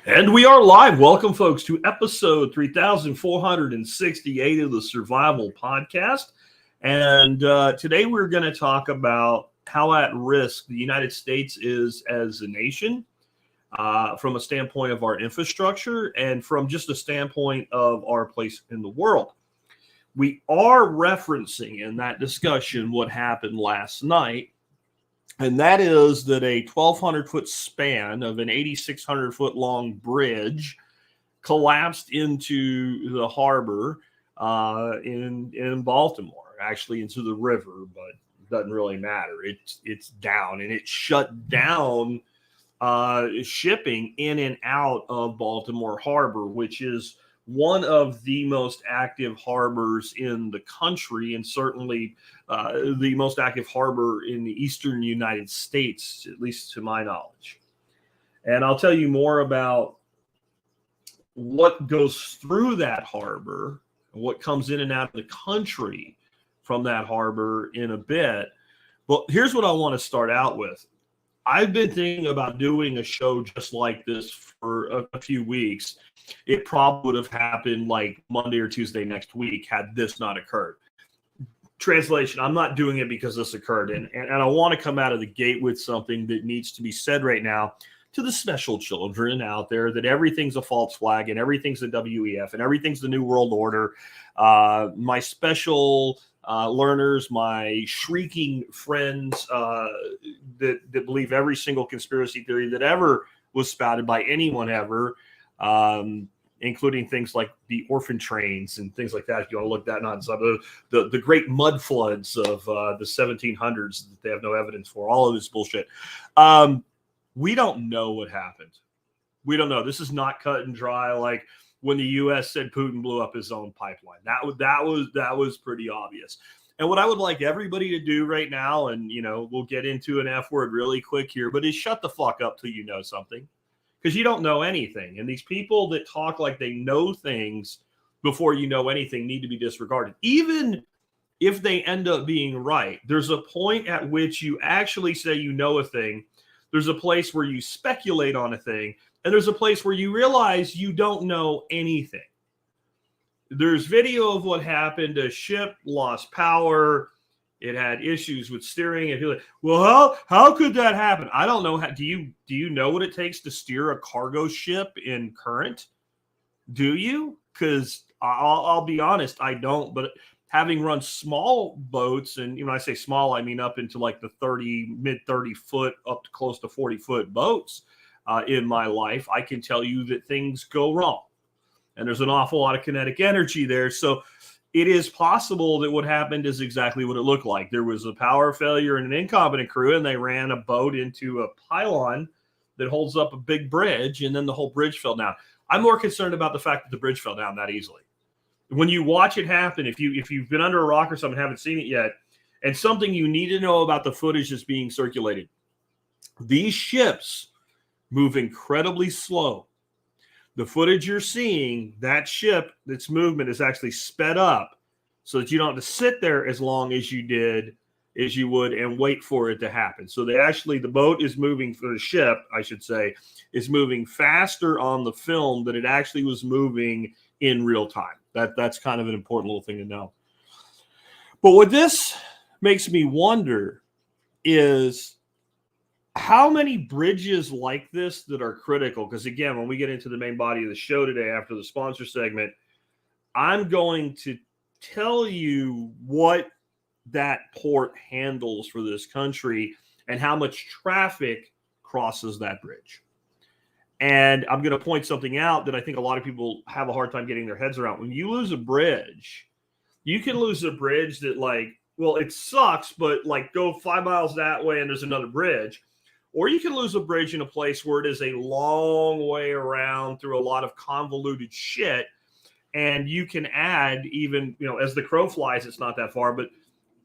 And we are live. Welcome, folks, to episode 3468 of the Survival Podcast. And today we're going to talk about how at risk the United States is as a nation from a standpoint of our infrastructure and from just a standpoint of our place in the world. We are referencing in that discussion what happened last night. And that is that a 1,200-foot span of an 8,600-foot-long bridge collapsed into the harbor in Baltimore, actually into the river, but it doesn't really matter. It's down, and it shut down shipping in and out of Baltimore Harbor, which is one of the most active harbors in the country, and certainly the most active harbor in the eastern United States, at least to my knowledge. And I'll tell you more about what goes through that harbor, what comes in and out of the country from that harbor in a bit. But here's what I want to start out with. I've been thinking about doing a show just like this for a few weeks. It probably would have happened like Monday or Tuesday next week had this not occurred. Translation, I'm not doing it because this occurred. And I want to come out of the gate with something that needs to be said right now to the special children out there, that everything's a false flag and everything's a WEF and everything's the New World Order. My special learners, my shrieking friends that believe every single conspiracy theory that ever was spouted by anyone ever, including things like the orphan trains and things like that. If you want to look that nonsense, the great mud floods of the 1700s that they have no evidence for, all of this bullshit. We don't know what happened. We don't know. This is not cut and dry like when the U.S. said Putin blew up his own pipeline. That was pretty obvious. And what I would like everybody to do right now, and we'll get into an F word really quick here, but is shut the fuck up till you know something. Because you don't know anything. And these people that talk like they know things before you know anything need to be disregarded. Even if they end up being right, there's a point at which you actually say you know a thing. There's a place where you speculate on a thing. And there's a place where you realize you don't know anything. There's video of what happened. A ship lost power. It had issues with steering. And you're like, well, how could that happen? I don't know. Do you know what it takes to steer a cargo ship in current? Do you? Because I'll be honest, I don't. But having run small boats, and when I say small, I mean up into like the mid 30 foot, up to close to 40 foot boats in my life, I can tell you that things go wrong, and there's an awful lot of kinetic energy there. So it is possible that what happened is exactly what it looked like. There was a power failure and an incompetent crew, and they ran a boat into a pylon that holds up a big bridge, and then the whole bridge fell down. I'm more concerned about the fact that the bridge fell down that easily. When you watch it happen, if you've been under a rock or something, haven't seen it yet, and something you need to know about the footage that's being circulated, these ships move incredibly slow. The footage you're seeing, that ship, its movement is actually sped up so that you don't have to sit there as long as you would and wait for it to happen. So the boat is moving, for the ship, I should say, is moving faster on the film than it actually was moving in real time. That's kind of an important little thing to know. But what this makes me wonder is how many bridges like this that are critical? Because again, when we get into the main body of the show today after the sponsor segment, I'm going to tell you what that port handles for this country and how much traffic crosses that bridge. And I'm going to point something out that I think a lot of people have a hard time getting their heads around. When you lose a bridge, you can lose a bridge that it sucks, but go 5 miles that way and there's another bridge. Or you can lose a bridge in a place where it is a long way around through a lot of convoluted shit. And you can add even, as the crow flies, it's not that far, but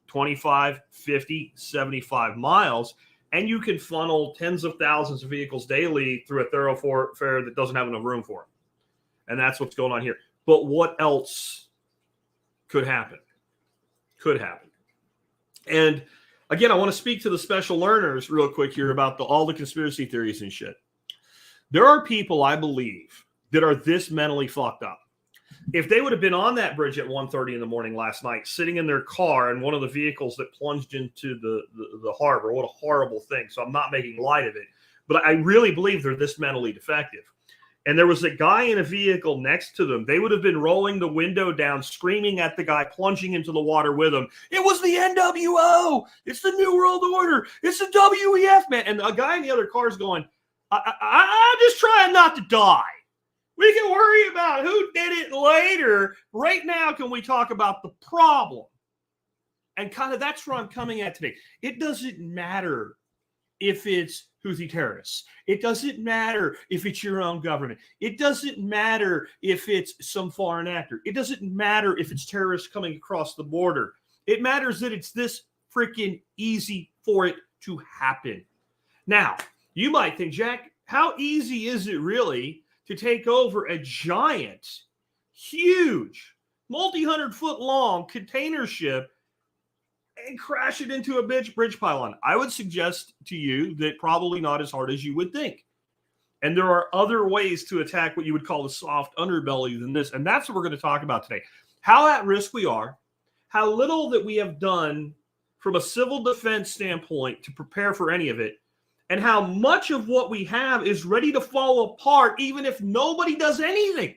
25, 50, 75 miles. And you can funnel tens of thousands of vehicles daily through a thoroughfare that doesn't have enough room for them. And that's what's going on here. But what else could happen? And again, I want to speak to the special learners real quick here about all the conspiracy theories and shit. There are people, I believe, that are this mentally fucked up. If they would have been on that bridge at 1:30 in the morning last night, sitting in their car in one of the vehicles that plunged into the harbor, what a horrible thing. So I'm not making light of it. But I really believe they're this mentally defective. And there was a guy in a vehicle next to them. They would have been rolling the window down, screaming at the guy plunging into the water with them. It was the NWO. It's the New World Order. It's the WEF, man. And a guy in the other car is going, I'm just trying not to die. We can worry about who did it later. Right now, can we talk about the problem? And kind of that's where I'm coming at today. It doesn't matter if it's Houthi terrorists. It doesn't matter if it's your own government. It doesn't matter if it's some foreign actor. It doesn't matter if it's terrorists coming across the border. It matters that it's this freaking easy for it to happen. Now, you might think, Jack, how easy is it really to take over a giant, huge, multi-100-foot-long container ship and crash it into a bridge pylon? I would suggest to you that probably not as hard as you would think. And there are other ways to attack what you would call the soft underbelly than this. And that's what we're going to talk about today. How at risk we are, how little that we have done from a civil defense standpoint to prepare for any of it, and how much of what we have is ready to fall apart even if nobody does anything.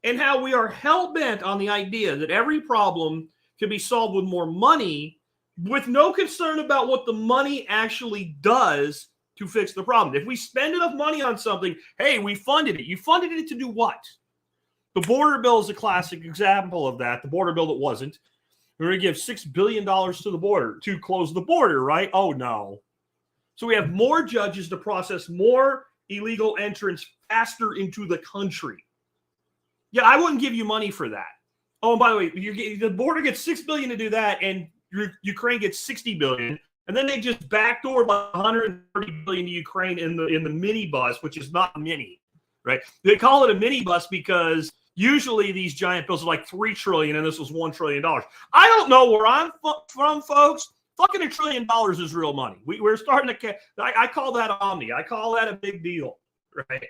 And how we are hell-bent on the idea that every problem can be solved with more money with no concern about what the money actually does to fix the problem. If we spend enough money on something, hey, we funded it. You funded it to do what? The border bill is a classic example of that. The border bill that wasn't. We're going to give $6 billion to the border to close the border, right? Oh, no. So we have more judges to process more illegal entrants faster into the country. Yeah, I wouldn't give you money for that. Oh, and by the way, the border gets $6 billion to do that, and Ukraine gets $60 billion, and then they just backdoored like $130 billion to Ukraine in the minibus, which is not mini, right? They call it a minibus because usually these giant bills are like $3 trillion, and this was $1 trillion. I don't know where I'm from, folks. Fucking $1 trillion is real money. We're starting to. I call that omni. I call that a big deal, right?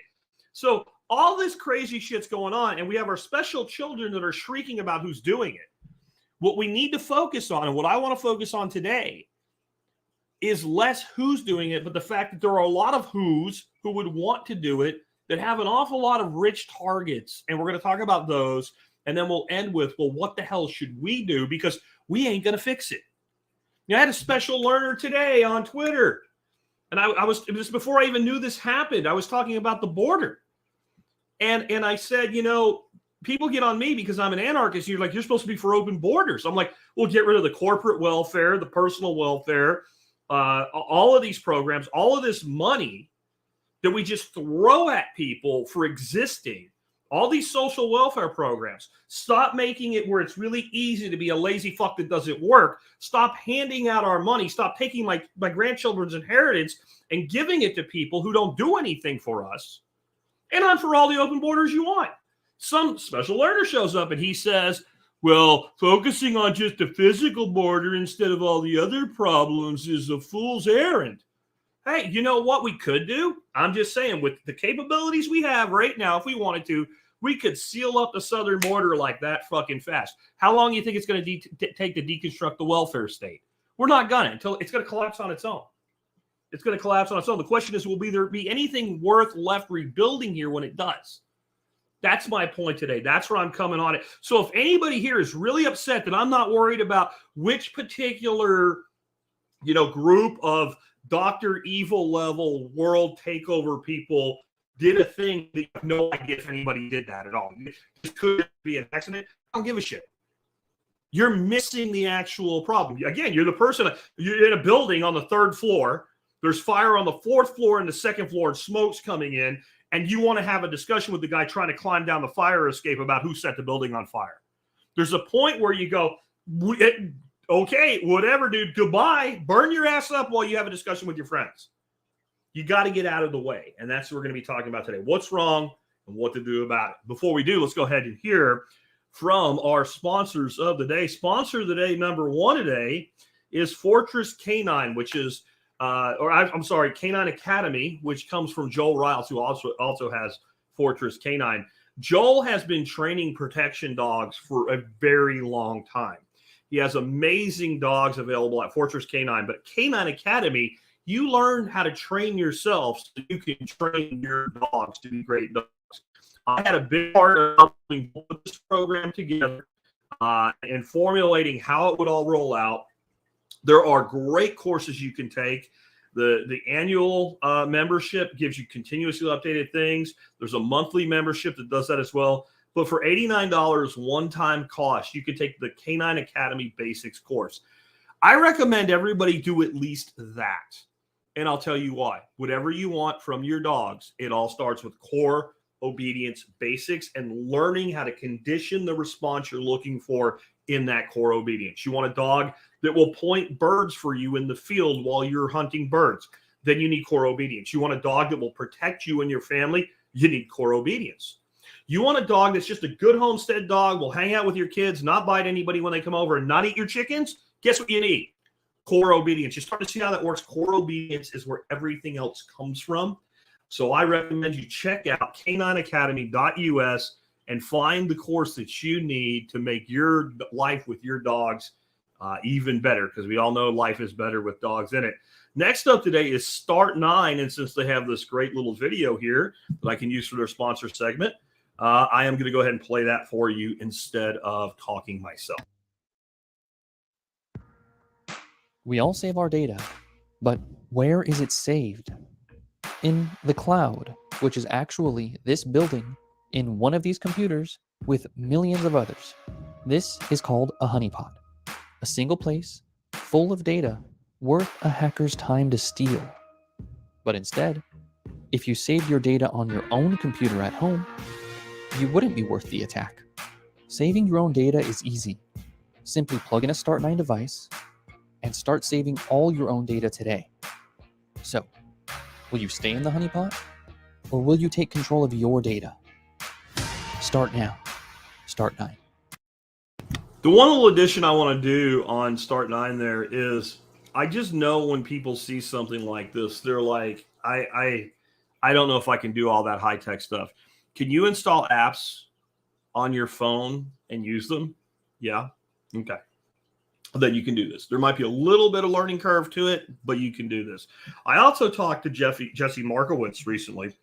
So all this crazy shit's going on, and we have our special children that are shrieking about who's doing it. What we need to focus on, and what I want to focus on today, is less who's doing it, but the fact that there are a lot of who's who would want to do it that have an awful lot of rich targets, and we're going to talk about those, and then we'll end with, well, what the hell should we do? Because we ain't going to fix it. I had a special learner today on Twitter, and it was before I even knew this happened. I was talking about the border, and I said, people get on me because I'm an anarchist. You're like, you're supposed to be for open borders. I'm like, well, get rid of the corporate welfare, the personal welfare, all of these programs, all of this money that we just throw at people for existing. All these social welfare programs. Stop making it where it's really easy to be a lazy fuck that doesn't work. Stop handing out our money. Stop taking my grandchildren's inheritance and giving it to people who don't do anything for us. And on for all the open borders you want. Some special learner shows up and he says, well, focusing on just a physical border instead of all the other problems is a fool's errand. Hey, you know what we could do? I'm just saying, with the capabilities we have right now, if we wanted to, we could seal up the southern border like that fucking fast. How long do you think it's going to take to deconstruct the welfare state? We're not going to until it's going to collapse on its own. It's going to collapse on its own. The question is, will there be anything worth left rebuilding here when it does? That's my point today. That's where I'm coming on it. So if anybody here is really upset that I'm not worried about which particular, group of Dr. Evil level world takeover people did a thing that you have no idea if anybody did that at all. It could be an accident. I don't give a shit. You're missing the actual problem. Again, you're the person, you're in a building on the 3rd floor. There's fire on the 4th floor and the 2nd floor, and smoke's coming in, and you want to have a discussion with the guy trying to climb down the fire escape about who set the building on fire. There's a point where you go, okay, whatever, dude, goodbye. Burn your ass up while you have a discussion with your friends. You got to get out of the way. And that's what we're going to be talking about today. What's wrong and what to do about it. Before we do, let's go ahead and hear from our sponsors of the day. Sponsor of the day, number one today, is Fortress Canine, which is I'm sorry, Canine Academy, which comes from Joel Riles, who also has Fortress Canine. Joel has been training protection dogs for a very long time. He has amazing dogs available at Fortress Canine, but Canine Academy, you learn how to train yourself so you can train your dogs to be great dogs. I had a big part of putting this program together and formulating how it would all roll out. There are great courses you can take. The annual membership gives you continuously updated things. There's a monthly membership that does that as well. But for $89 one-time cost, you can take the Canine Academy Basics course. I recommend everybody do at least that. And I'll tell you why. Whatever you want from your dogs, it all starts with core obedience basics and learning how to condition the response you're looking for in that core obedience. You want a dog that will point birds for you in the field while you're hunting birds. Then you need core obedience. You want a dog that will protect you and your family. You need core obedience. You want a dog that's just a good homestead dog, will hang out with your kids, not bite anybody when they come over, and not eat your chickens. Guess what you need? Core obedience. You start to see how that works. Core obedience is where everything else comes from. So I recommend you check out canineacademy.us and find the course that you need to make your life with your dogs even better, because we all know life is better with dogs in it. Next up today is Start 9, and since they have this great little video here that I can use for their sponsor segment, I am going to go ahead and play that for you instead of talking myself. We all save our data, but where is it saved? In the cloud, which is actually this building in one of these computers with millions of others. This is called a honeypot, a single place full of data worth a hacker's time to steal. But instead, if you saved your data on your own computer at home, you wouldn't be worth the attack. Saving your own data is easy. Simply plug in a Start 9 device and start saving all your own data today. So, will you stay in the honeypot, or will you take control of your data? Start now. Start 9. The one little addition I want to do on Start 9 there is, I just know when people see something like this, they're like, I don't know if I can do all that high-tech stuff. Can you install apps on your phone and use them? Yeah? Okay. Then you can do this. There might be a little bit of learning curve to it, but you can do this. I also talked to Jesse Markowitz recently,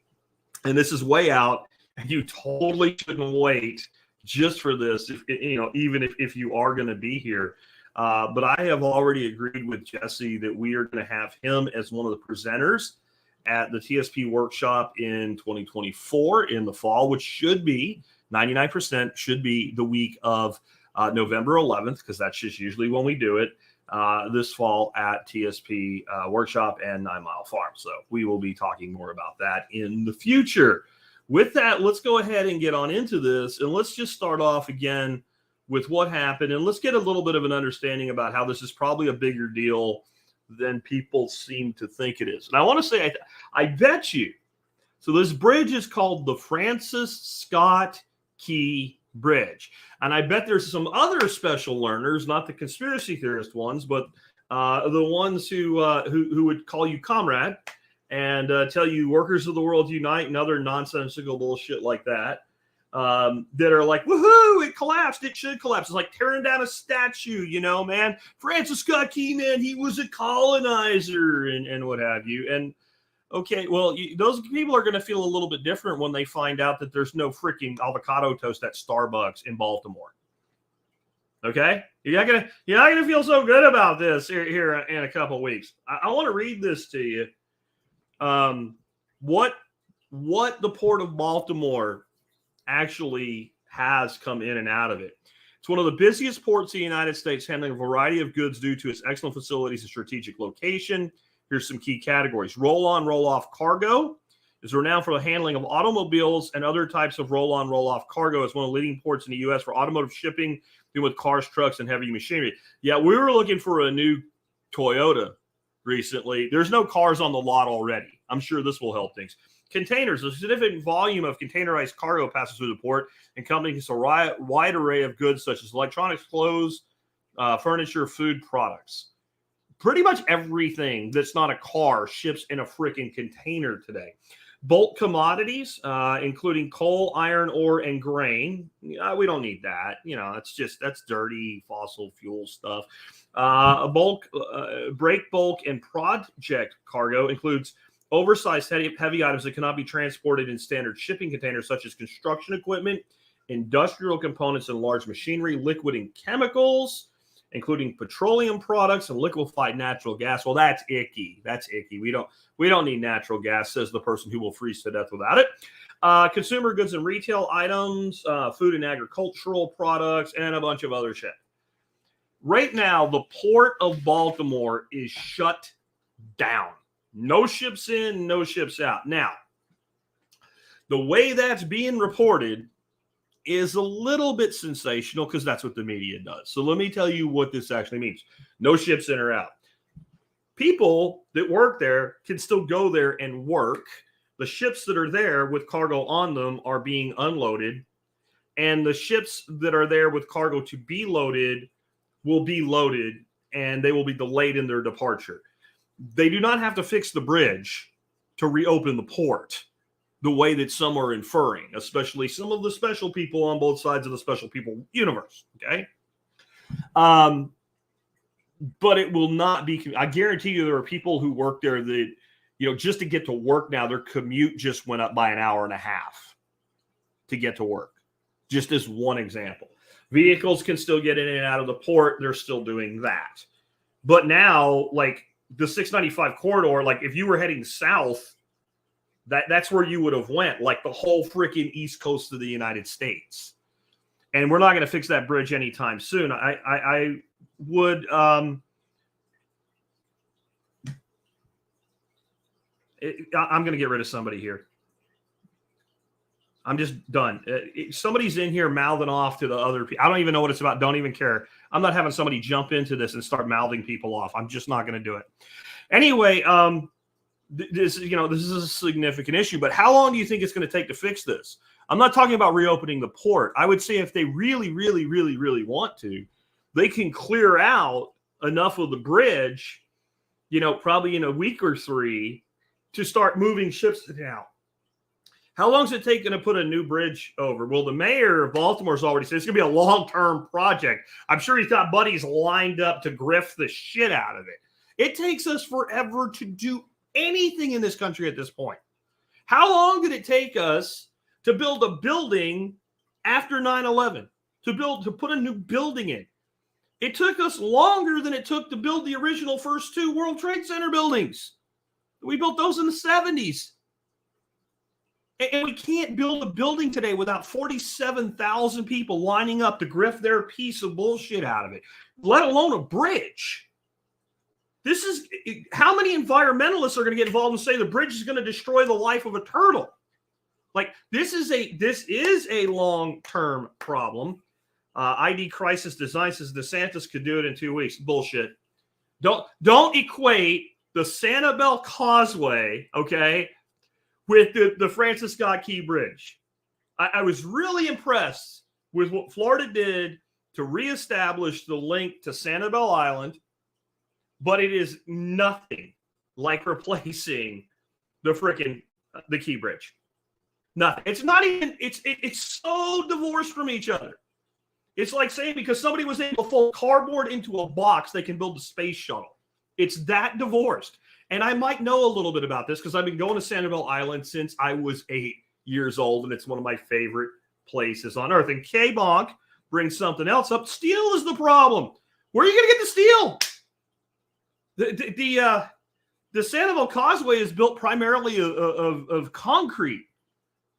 and this is way out, and you totally shouldn't wait just for this, even if you are going to be here. But I have already agreed with Jesse that we are going to have him as one of the presenters at the TSP workshop in 2024 in the fall, which should be 99% should be the week of November 11th, because that's just usually when we do it this fall at TSP workshop and 9 Mile Farm. So we will be talking more about that in the future. With that, let's go ahead and get on into this, and let's just start off again with what happened, and let's get a little bit of an understanding about how this is probably a bigger deal than people seem to think it is. And I want to say, I bet you, so this bridge is called the Francis Scott Key Bridge. And I bet there's some other special learners, not the conspiracy theorist ones, but the ones who would call you comrade and tell you workers of the world unite and other nonsensical bullshit like that, that are like, woohoo, it collapsed, it should collapse. It's like tearing down a statue, man. Francis Scott Key, man, he was a colonizer and what have you. And okay, well, those people are going to feel a little bit different when they find out that there's no freaking avocado toast at Starbucks in Baltimore. Okay, you're not gonna feel so good about this here in a couple of weeks. I want to read this to you. What the Port of Baltimore actually has come in and out of it. It's one of the busiest ports in the United States, handling a variety of goods due to its excellent facilities and strategic location. Here's some key categories. Roll-on, roll-off cargo is renowned for the handling of automobiles and other types of roll-on, roll-off cargo. It's one of the leading ports in the U.S. for automotive shipping, dealing with cars, trucks, and heavy machinery. Yeah, we were looking for a new Toyota recently. There's no cars on the lot already. I'm sure this will help things. Containers. A significant volume of containerized cargo passes through the port, encompassing a wide array of goods such as electronics, clothes, furniture, food products. pretty much everything that's not a car ships in a freaking container today. Bulk commodities, including coal, iron ore, and grain. We don't need that. That's dirty fossil fuel stuff. Break bulk and project cargo includes oversized heavy items that cannot be transported in standard shipping containers, such as construction equipment, industrial components and large machinery, liquid and chemicals, including petroleum products and liquefied natural gas. Well, that's icky. That's icky. We don't need natural gas, says the person who will freeze to death without it. Consumer goods and retail items, food and agricultural products, and a bunch of other shit. Right now, the port of Baltimore is shut down. No ships in, no ships out. Now, the way that's being reported is a little bit sensational because that's what the media does. So let me tell you what this actually means. No ships in or out. People that work there can still go there and work. The ships that are there with cargo on them are being unloaded, and the ships that are there with cargo to be loaded will be loaded, and they will be delayed in their departure. They do not have to fix the bridge to reopen the port the way that some are inferring, especially some of the special people on both sides of the special people universe. Okay. But it will not be, I guarantee you there are people who work there that, just to get to work now, their commute just went up by an hour and a half to get to work. Just as one example. Vehicles can still get in and out of the port. They're still doing that. But now, like the 695 corridor, like if you were heading south, that's where you would have went, like the whole freaking east coast of the United States. And we're not going to fix that bridge anytime soon. I would I'm going to get rid of somebody here. I'm just done. Somebody's in here mouthing off to the other people. I don't even know what it's about. Don't even care. I'm not having somebody jump into this and start mouthing people off. I'm just not going to do it. Anyway, this is a significant issue, but how long do you think it's going to take to fix this? I'm not talking about reopening the port. I would say if they really, really, really, really want to, they can clear out enough of the bridge, probably in a week or 3 to start moving ships down. How long is it taking to put a new bridge over? Well, the mayor of Baltimore's already said it's going to be a long-term project. I'm sure he's got buddies lined up to grift the shit out of it. It takes us forever to do anything in this country at this point. How long did it take us to build a building after 9/11? To put a new building in? It took us longer than it took to build the original first 2 World Trade Center buildings. We built those in the 70s. And we can't build a building today without 47,000 people lining up to grift their piece of bullshit out of it, let alone a bridge. This is how many environmentalists are going to get involved and say the bridge is going to destroy the life of a turtle. Like this is a long-term problem. ID Crisis Design says DeSantis could do it in 2 weeks. Bullshit. Don't equate the Sanibel Causeway, okay, with the Francis Scott Key Bridge. I was really impressed with what Florida did to reestablish the link to Sanibel Island, but it is nothing like replacing the Key Bridge. Nothing. It's not even, it's so divorced from each other. It's like saying because somebody was able to fold cardboard into a box, they can build a space shuttle. It's that divorced. And I might know a little bit about this because I've been going to Sanibel Island since I was 8 years old, and it's one of my favorite places on earth. And K-Bonk brings something else up. Steel is the problem. Where are you going to get the steel? The Sanibel Causeway is built primarily of concrete,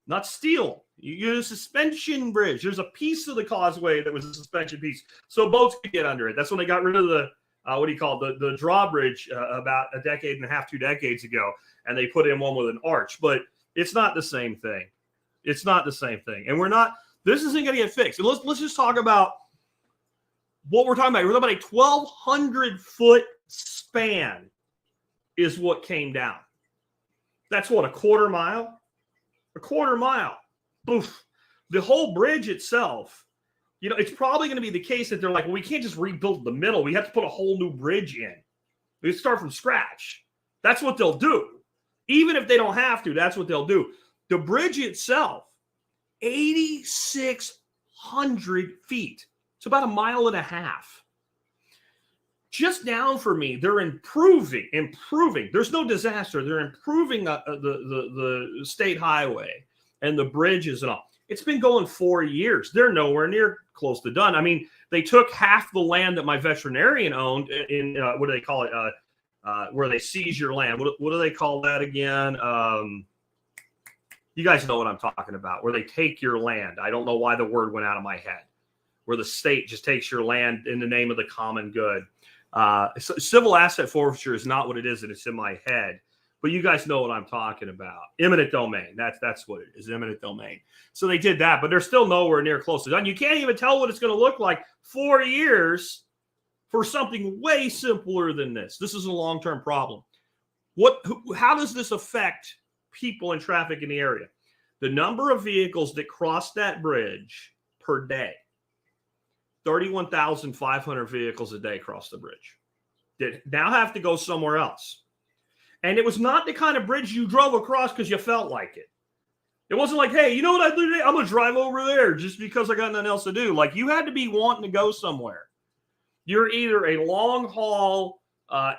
not steel. You get a suspension bridge. There's a piece of the causeway that was a suspension piece, so boats could get under it. That's when they got rid of the the drawbridge about a decade and a half, 2 decades ago, and they put in one with an arch. But it's not the same thing. It's not the same thing, and we're not. This isn't going to get fixed. And let's just talk about what we're talking about. We're talking about a 1,200-foot span is what came down. That's what, a quarter mile? A quarter mile. Boof. The whole bridge itself, it's probably going to be the case that they're like, well, we can't just rebuild the middle. We have to put a whole new bridge in. They start from scratch. That's what they'll do. Even if they don't have to, that's what they'll do. The bridge itself, 8,600 feet. It's about 1.5 miles. Just down for me, they're improving. There's no disaster. They're improving the state highway and the bridges and all. It's been going 4 years. They're nowhere near close to done. I mean, they took half the land that my veterinarian owned in what do they call it? Where they seize your land. What do they call that again? You guys know what I'm talking about, where they take your land. I don't know why the word went out of my head, where the state just takes your land in the name of the common good. So civil asset forfeiture is not what it is, and it's in my head. But you guys know what I'm talking about. Eminent domain. That's what it is, eminent domain. So they did that, but they're still nowhere near close to done. You can't even tell what it's going to look like 4 years for something way simpler than this. This is a long-term problem. How does this affect people and traffic in the area? The number of vehicles that cross that bridge per day, 31,500 vehicles a day cross the bridge that now have to go somewhere else. And it was not the kind of bridge you drove across because you felt like it. It wasn't like, hey, you know what I do today? I'm going to drive over there just because I got nothing else to do. Like, you had to be wanting to go somewhere. You're either a long-haul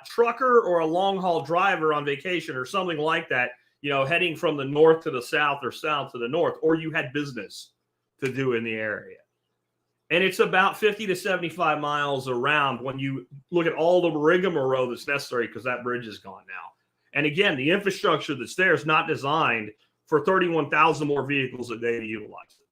trucker or a long-haul driver on vacation or something like that, heading from the north to the south or south to the north, or you had business to do in the area. And it's about 50 to 75 miles around when you look at all the rigmarole that's necessary because that bridge is gone now. And again, the infrastructure that's there is not designed for 31,000 more vehicles a day to utilize it.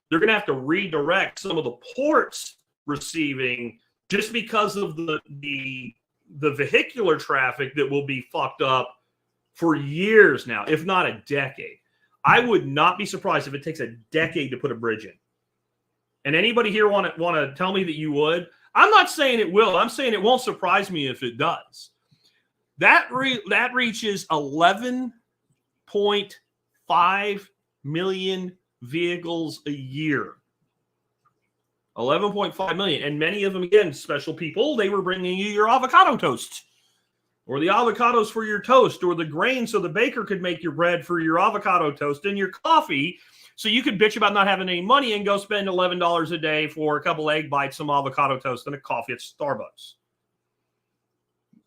They're going to have to redirect some of the ports receiving just because of the vehicular traffic that will be fucked up for years now, if not a decade. I would not be surprised if it takes a decade to put a bridge in. And anybody here want to tell me that you would? I'm not saying it will. I'm saying it won't surprise me if it does. That reaches 11.5 million vehicles a year. 11.5 million. And many of them, again, special people, they were bringing you your avocado toast or the avocados for your toast or the grain so the baker could make your bread for your avocado toast and your coffee so you could bitch about not having any money and go spend $11 a day for a couple egg bites, some avocado toast, and a coffee at Starbucks.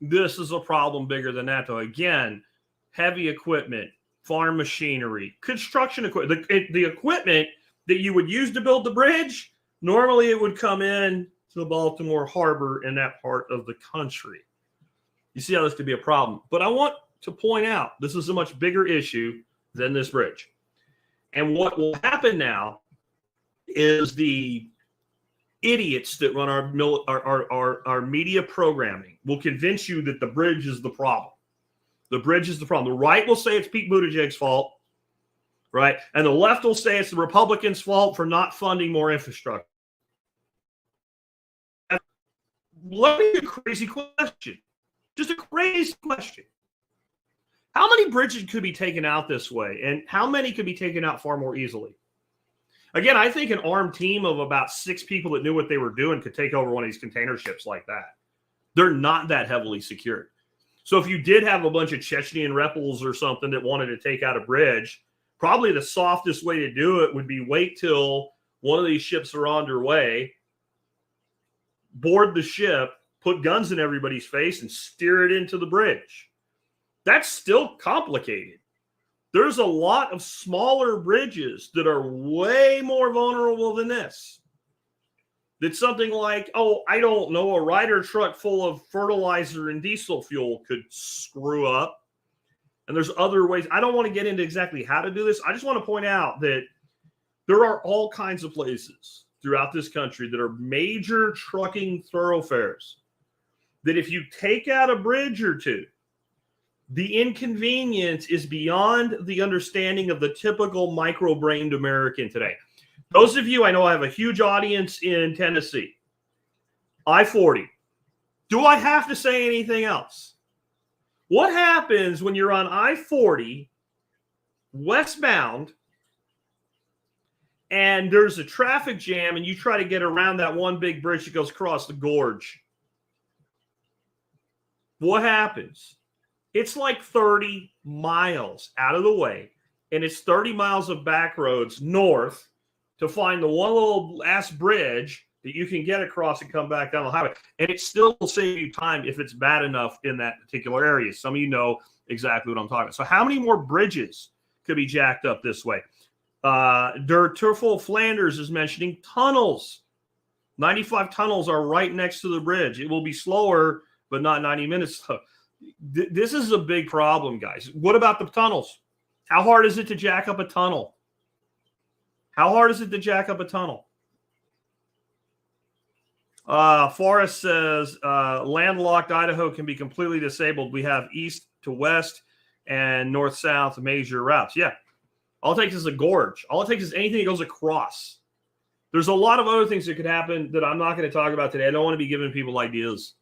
This is a problem bigger than that, though. Again, heavy equipment, farm machinery, construction equipment. The equipment that you would use to build the bridge, normally it would come in to the Baltimore harbor in that part of the country. You see how this could be a problem. But I want to point out, this is a much bigger issue than this bridge. And what will happen now is the idiots that run our media programming will convince you that the bridge is the problem. The bridge is the problem. The right will say it's Pete Buttigieg's fault, right? And the left will say it's the Republicans' fault for not funding more infrastructure. Let me ask you a crazy question. Just a crazy question. How many bridges could be taken out this way? And how many could be taken out far more easily? Again, I think an armed team of about 6 people that knew what they were doing could take over one of these container ships like that. They're not that heavily secured. So if you did have a bunch of Chechnyan rebels or something that wanted to take out a bridge, probably the softest way to do it would be wait till one of these ships are underway, board the ship, put guns in everybody's face, and steer it into the bridge. That's still complicated. There's a lot of smaller bridges that are way more vulnerable than this. That something like, I don't know, a Ryder truck full of fertilizer and diesel fuel could screw up. And there's other ways. I don't want to get into exactly how to do this. I just want to point out that there are all kinds of places throughout this country that are major trucking thoroughfares that if you take out a bridge or two, the inconvenience is beyond the understanding of the typical micro-brained American today. Those of you, I know I have a huge audience in Tennessee. I-40. Do I have to say anything else? What happens when you're on I-40 westbound and there's a traffic jam and you try to get around that one big bridge that goes across the gorge? what happens? It's like 30 miles out of the way, and it's 30 miles of back roads north to find the one little ass bridge that you can get across and come back down the highway. And it still will save you time if it's bad enough in that particular area. Some of you know exactly what I'm talking about. So how many more bridges could be jacked up this way? Turful Flanders is mentioning tunnels. 95 tunnels are right next to the bridge. It will be slower, but not 90 minutes. This is a big problem, guys. What about the tunnels? How hard is it to jack up a tunnel? How hard is it to jack up a tunnel? Forrest says, landlocked Idaho can be completely disabled. We have east to west and north-south major routes. Yeah. All it takes is a gorge. All it takes is anything that goes across. There's a lot of other things that could happen that I'm not going to talk about today. I don't want to be giving people ideas.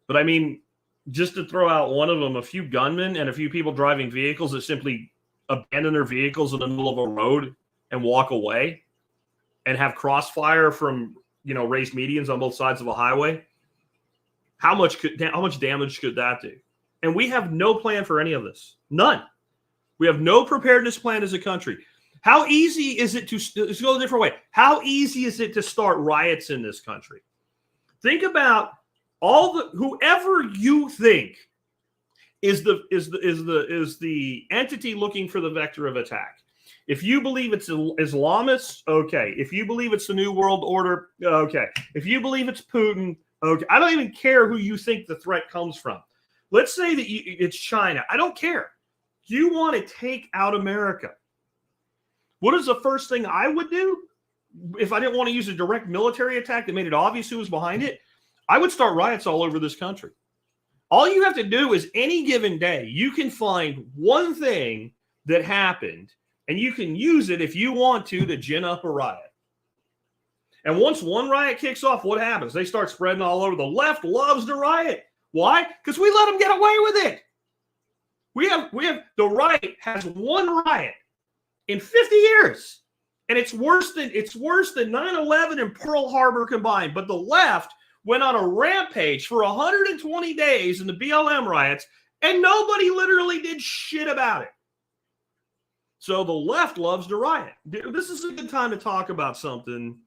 But I mean, just to throw out one of them, a few gunmen and a few people driving vehicles that simply abandon their vehicles in the middle of a road and walk away and have crossfire from, raised medians on both sides of a highway. How much damage could that do? And we have no plan for any of this. None. We have no preparedness plan as a country. How easy is it let's go a different way. How easy is it to start riots in this country? Think about whoever you think is the entity looking for the vector of attack. If you believe it's Islamists, okay. If you believe it's the New World Order, okay. If you believe it's Putin, okay. I don't even care who you think the threat comes from. Let's say that it's China. I don't care. You want to take out America. What is the first thing I would do if I didn't want to use a direct military attack that made it obvious who was behind it? I would start riots all over this country. All you have to do is any given day, you can find one thing that happened, and you can use it if you want to gin up a riot. And once one riot kicks off, what happens? They start spreading all over. The left loves to riot. Why? Because we let them get away with it. The right has one riot in 50 years. And it's worse than 9/11 and Pearl Harbor combined. But the left went on a rampage for 120 days in the BLM riots, and nobody literally did shit about it. So the left loves to riot. This is a good time to talk about something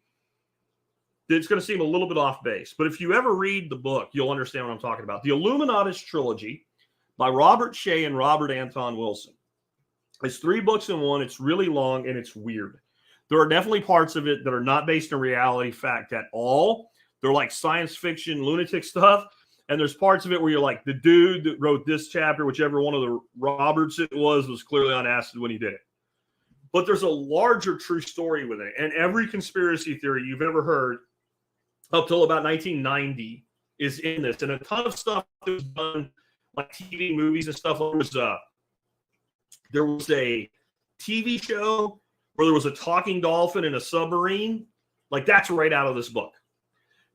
that's going to seem a little bit off base. But if you ever read the book, you'll understand what I'm talking about. The Illuminatus Trilogy by Robert Shea and Robert Anton Wilson. It's 3 books in one. It's really long, and it's weird. There are definitely parts of it that are not based in reality fact at all. They're like science fiction, lunatic stuff. And there's parts of it where you're like, the dude that wrote this chapter, whichever one of the Roberts it was clearly on acid when he did it. But there's a larger true story with it. And every conspiracy theory you've ever heard up till about 1990 is in this. And a ton of stuff that was done, like TV, movies and stuff. There was a TV show where there was a talking dolphin in a submarine. Like, that's right out of this book.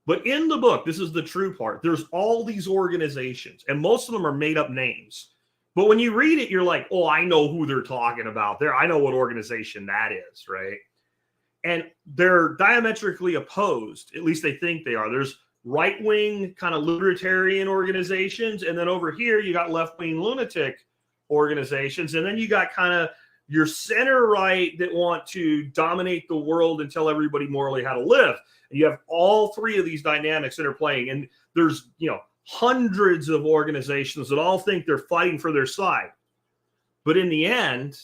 But in the book, this is the true part. There's all these organizations, and most of them are made up names. But when you read it, you're like, oh, I know who they're talking about there. I know what organization that is, right? And they're diametrically opposed. At least they think they are. There's right-wing kind of libertarian organizations. And then over here, you got left-wing lunatic organizations. And then you got kind of your center right that want to dominate the world and tell everybody morally how to live. And you have all 3 of these dynamics that are playing. And there's, hundreds of organizations that all think they're fighting for their side. But in the end,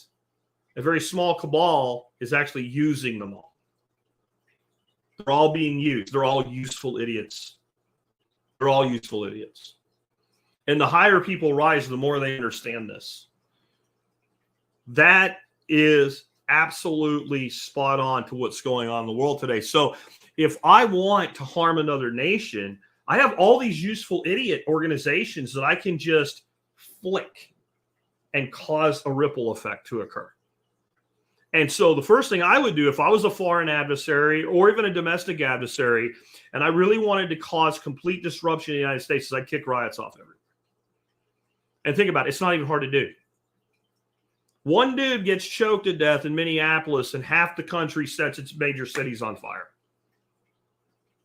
a very small cabal is actually using them all. They're all being used. They're all useful idiots. They're all useful idiots. And the higher people rise, the more they understand this. That is absolutely spot on to what's going on in the world today. So if I want to harm another nation, I have all these useful idiot organizations that I can just flick and cause a ripple effect to occur. And so the first thing I would do if I was a foreign adversary or even a domestic adversary, and I really wanted to cause complete disruption in the United States, is I'd kick riots off everywhere. And think about it, it's not even hard to do. One dude gets choked to death in Minneapolis and half the country sets its major cities on fire.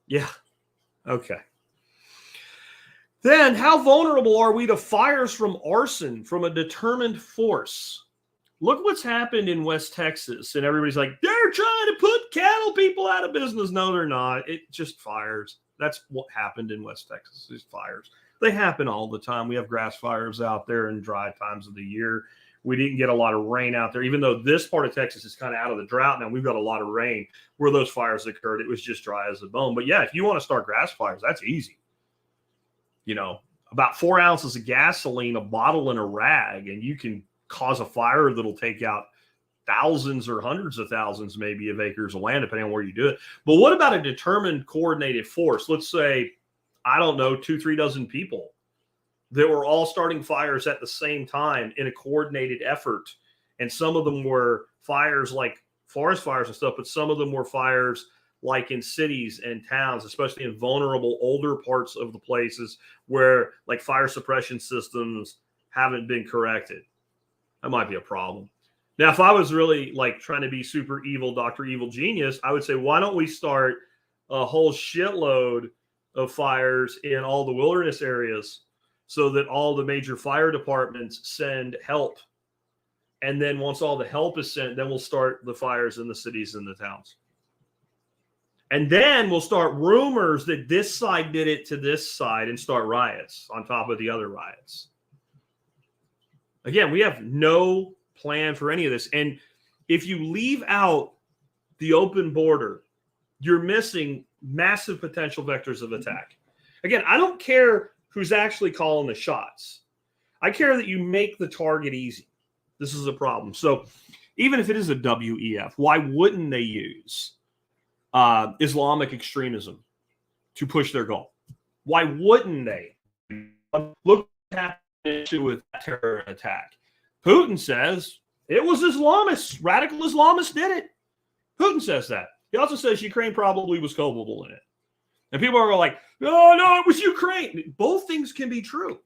Yeah. Okay. Then how vulnerable are we to fires from arson from a determined force? Look what's happened in West Texas. And everybody's like, they're trying to put cattle people out of business. No, they're not. It just fires. That's what happened in West Texas, these fires. They happen all the time. We have grass fires out there in dry times of the year. We didn't get a lot of rain out there, even though this part of Texas is kind of out of the drought now. We've got a lot of rain. Where those fires occurred, it was just dry as a bone. But yeah, if you want to start grass fires, that's easy. You know, about 4 ounces of gasoline, a bottle, and a rag, and you can cause a fire that'll take out thousands or hundreds of thousands maybe of acres of land, depending on where you do it. But what about a determined coordinated force? Let's say, I don't know, 2-3 dozen people that were all starting fires at the same time in a coordinated effort. And some of them were fires like forest fires and stuff, but some of them were fires like in cities and towns, especially in vulnerable older parts of the places where like fire suppression systems haven't been corrected. That might be a problem. Now, if I was really like trying to be super evil, Dr. Evil Genius, I would say, why don't we start a whole shitload of fires in all the wilderness areas so that all the major fire departments send help. And then once all the help is sent, then we'll start the fires in the cities and the towns. And then we'll start rumors that this side did it to this side and start riots on top of the other riots. Again, we have no plan for any of this. And if you leave out the open border, you're missing massive potential vectors of attack. Again, I don't care who's actually calling the shots. I care that you make the target easy. This is a problem. So even if it is a WEF, why wouldn't they use Islamic extremism to push their goal? Why wouldn't they? Look what happened with that terror attack. Putin says it was Islamists, radical Islamists did it. Putin says that. He also says Ukraine probably was culpable in it. And people are like, oh, no, it was Ukraine. Both things can be true.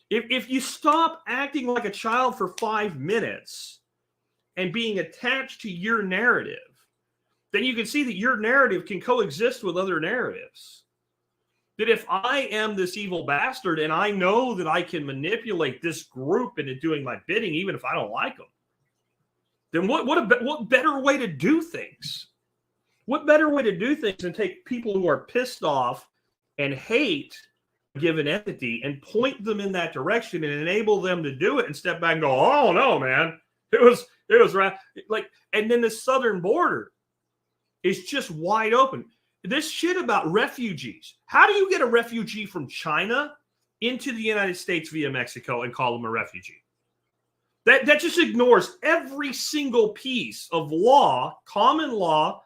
If you stop acting like a child for 5 minutes and being attached to your narrative, then you can see that your narrative can coexist with other narratives. That if I am this evil bastard and I know that I can manipulate this group into doing my bidding, even if I don't like them, then what better way to do things? What better way to do things than take people who are pissed off and hate a given entity and point them in that direction and enable them to do it and step back and go, oh no, man, it was right. Like, and then the southern border is just wide open. This shit about refugees. How do you get a refugee from China into the United States via Mexico and call them a refugee? That just ignores every single piece of law, common law,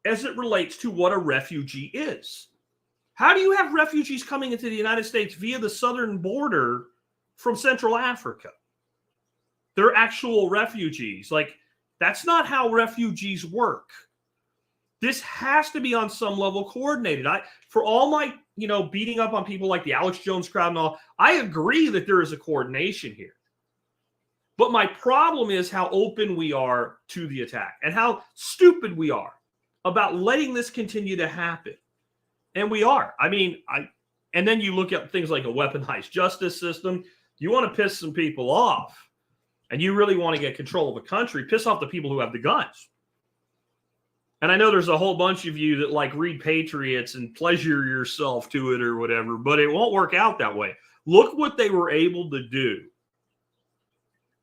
as it relates to what a refugee is. How do you have refugees coming into the United States via the southern border from Central Africa? They're actual refugees. Like, that's not how refugees work. This has to be on some level coordinated. For all my, beating up on people like the Alex Jones crowd and all, I agree that there is a coordination here. But my problem is how open we are to the attack and how stupid we are about letting this continue to happen. And we are. And then you look at things like a weaponized justice system. You want to piss some people off and you really want to get control of a country, piss off the people who have the guns. And I know there's a whole bunch of you that like read Patriots and pleasure yourself to it or whatever, but it won't work out that way. Look what they were able to do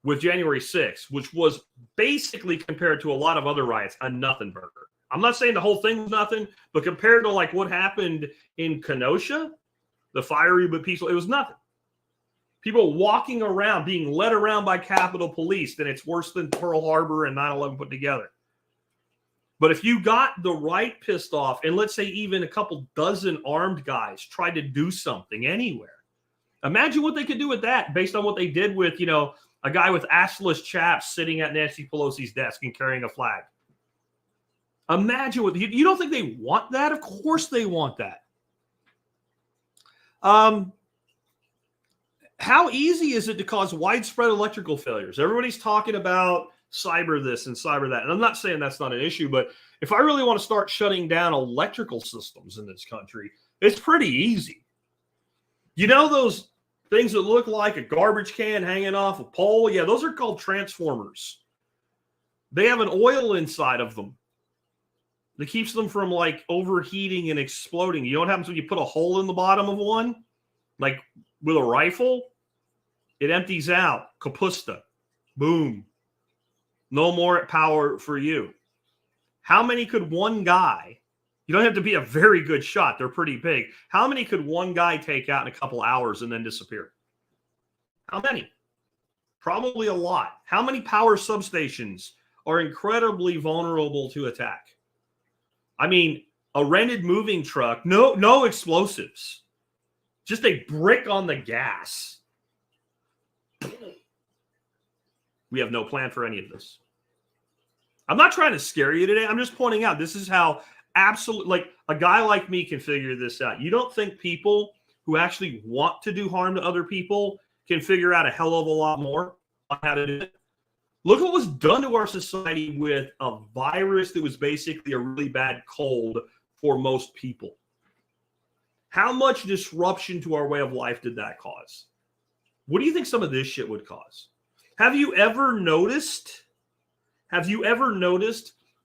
with January 6th, which was basically compared to a lot of other riots, a nothing burger. I'm not saying the whole thing was nothing, but compared to like what happened in Kenosha, the fiery but peaceful, it was nothing. People walking around, being led around by Capitol Police, then it's worse than Pearl Harbor and 9/11 put together. But if you got the right pissed off, and let's say even a couple dozen armed guys tried to do something anywhere, imagine what they could do with that based on what they did with, a guy with assless chaps sitting at Nancy Pelosi's desk and carrying a flag. Imagine what you don't think they want that? Of course they want that. How easy is it to cause widespread electrical failures? Everybody's talking about cyber this and cyber that. And I'm not saying that's not an issue, but if I really want to start shutting down electrical systems in this country, it's pretty easy. You know those things that look like a garbage can hanging off a pole? Yeah, those are called transformers. They have an oil inside of them that keeps them from like overheating and exploding. You know what happens when you put a hole in the bottom of one? Like with a rifle? It empties out. Kapusta. Boom. No more power for you. How many could one guy, you don't have to be a very good shot, they're pretty big. How many could one guy take out in a couple hours and then disappear? How many? Probably a lot. How many power substations are incredibly vulnerable to attack? I mean, a rented moving truck, no explosives. Just a brick on the gas. We have no plan for any of this. I'm not trying to scare you today. I'm just pointing out this is how like a guy like me can figure this out. You don't think people who actually want to do harm to other people can figure out a hell of a lot more on how to do it? Look what was done to our society with a virus that was basically a really bad cold for most people. How much disruption to our way of life did that cause? What do you think some of this shit would cause? Have you ever noticed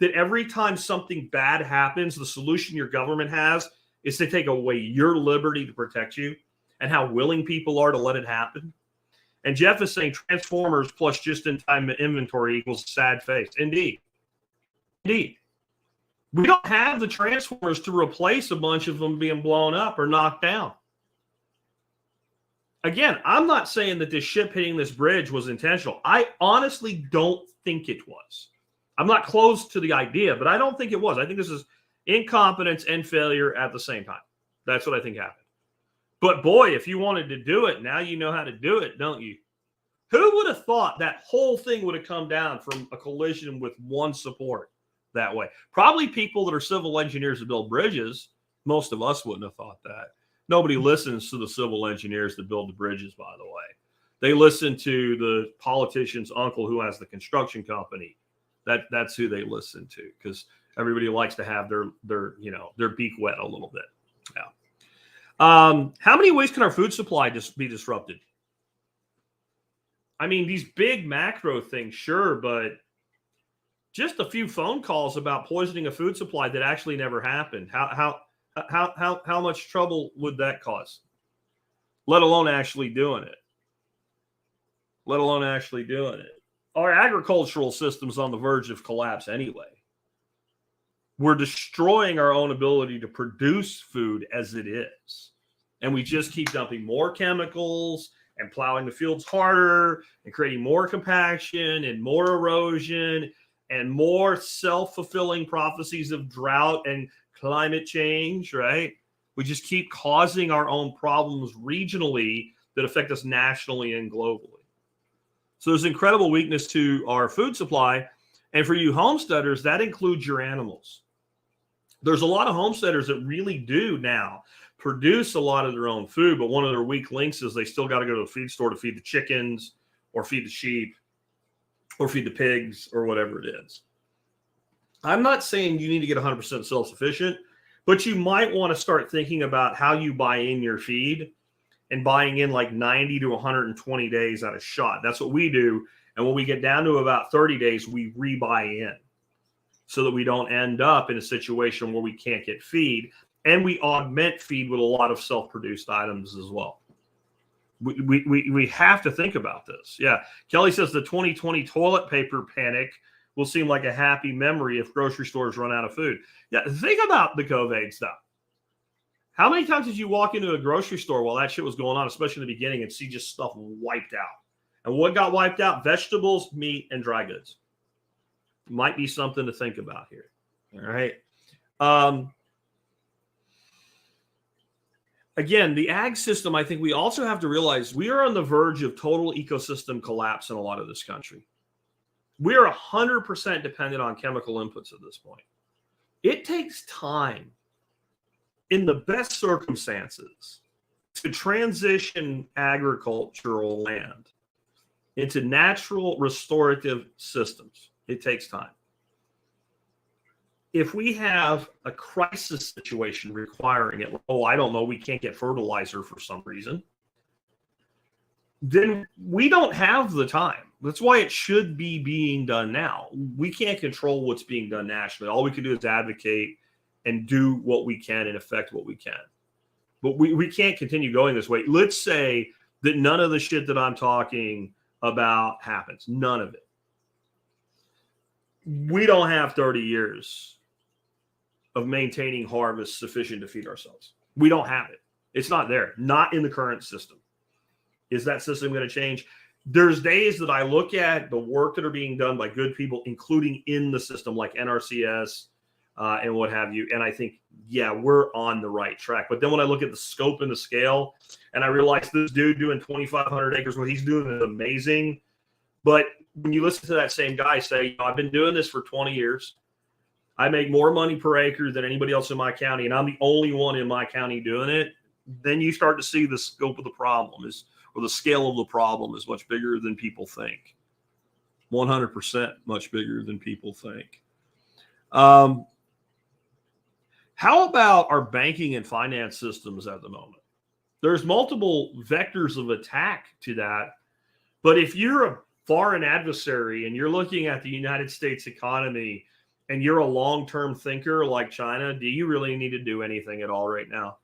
that every time something bad happens, the solution your government has is to take away your liberty to protect you, and how willing people are to let it happen? And Jeff is saying transformers plus just-in-time inventory equals sad face. Indeed. We don't have the transformers to replace a bunch of them being blown up or knocked down. Again, I'm not saying that this ship hitting this bridge was intentional. I honestly don't think it was. I'm not close to the idea, but I don't think it was. I think this is incompetence and failure at the same time. That's what I think happened. But boy, if you wanted to do it, now you know how to do it, don't you? Who would have thought that whole thing would have come down from a collision with one support that way? Probably people that are civil engineers that build bridges. Most of us wouldn't have thought that. Nobody listens to the civil engineers that build the bridges, by the way. They listen to the politician's uncle who has the construction company. That's who they listen to, because everybody likes to have their beak wet a little bit. Yeah. How many ways can our food supply just be disrupted? I mean, these big macro things, sure, but just a few phone calls about poisoning a food supply that actually never happened. How much trouble would that cause? Let alone actually doing it. Our agricultural system's on the verge of collapse anyway. We're destroying our own ability to produce food as it is. And we just keep dumping more chemicals and plowing the fields harder and creating more compaction and more erosion and more self-fulfilling prophecies of drought and climate change, right? We just keep causing our own problems regionally that affect us nationally and globally. So there's incredible weakness to our food supply. And for you homesteaders, that includes your animals. There's a lot of homesteaders that really do now produce a lot of their own food, but one of their weak links is they still got to go to the feed store to feed the chickens or feed the sheep or feed the pigs or whatever it is. I'm not saying you need to get 100% self-sufficient, but you might want to start thinking about how you buy in your feed and buying in like 90 to 120 days at a shot. That's what we do. And when we get down to about 30 days, we rebuy in so that we don't end up in a situation where we can't get feed. And we augment feed with a lot of self-produced items as well. We have to think about this. Yeah. Kelly says the 2020 toilet paper panic will seem like a happy memory if grocery stores run out of food. Yeah. Think about the COVID stuff. How many times did you walk into a grocery store while that shit was going on, especially in the beginning, and see just stuff wiped out? And what got wiped out? Vegetables, meat, and dry goods. Might be something to think about here. All right. Again, the ag system, I think we also have to realize we are on the verge of total ecosystem collapse in a lot of this country. We are 100% dependent on chemical inputs at this point. It takes time, in the best circumstances, to transition agricultural land into natural restorative systems. It takes time. if we have a crisis situation requiring it, oh, I don't know, we can't get fertilizer for some reason, then we don't have the time. That's why it should be being done now. We can't control what's being done nationally. All we can do is advocate and do what we can and affect what we can. But we can't continue going this way. Let's say that none of the shit that I'm talking about happens. None of it. We don't have 30 years of maintaining harvest sufficient to feed ourselves. We don't have it. It's not there. Not in the current system. Is that system going to change? There's days that I look at the work that are being done by good people, including in the system like NRCS and what have you. And I think, yeah, we're on the right track. But then when I look at the scope and the scale, and I realize this dude doing 2,500 acres, what he's doing is amazing. But when you listen to that same guy say, I've been doing this for 20 years. I make more money per acre than anybody else in my county, and I'm the only one in my county doing it. Then you start to see the scope of the problem or the scale of the problem is much bigger than people think. 100% much bigger than people think. How about our banking and finance systems at the moment? There's multiple vectors of attack to that. But if you're a foreign adversary and you're looking at the United States economy and you're a long-term thinker like China, do you really need to do anything at all right now?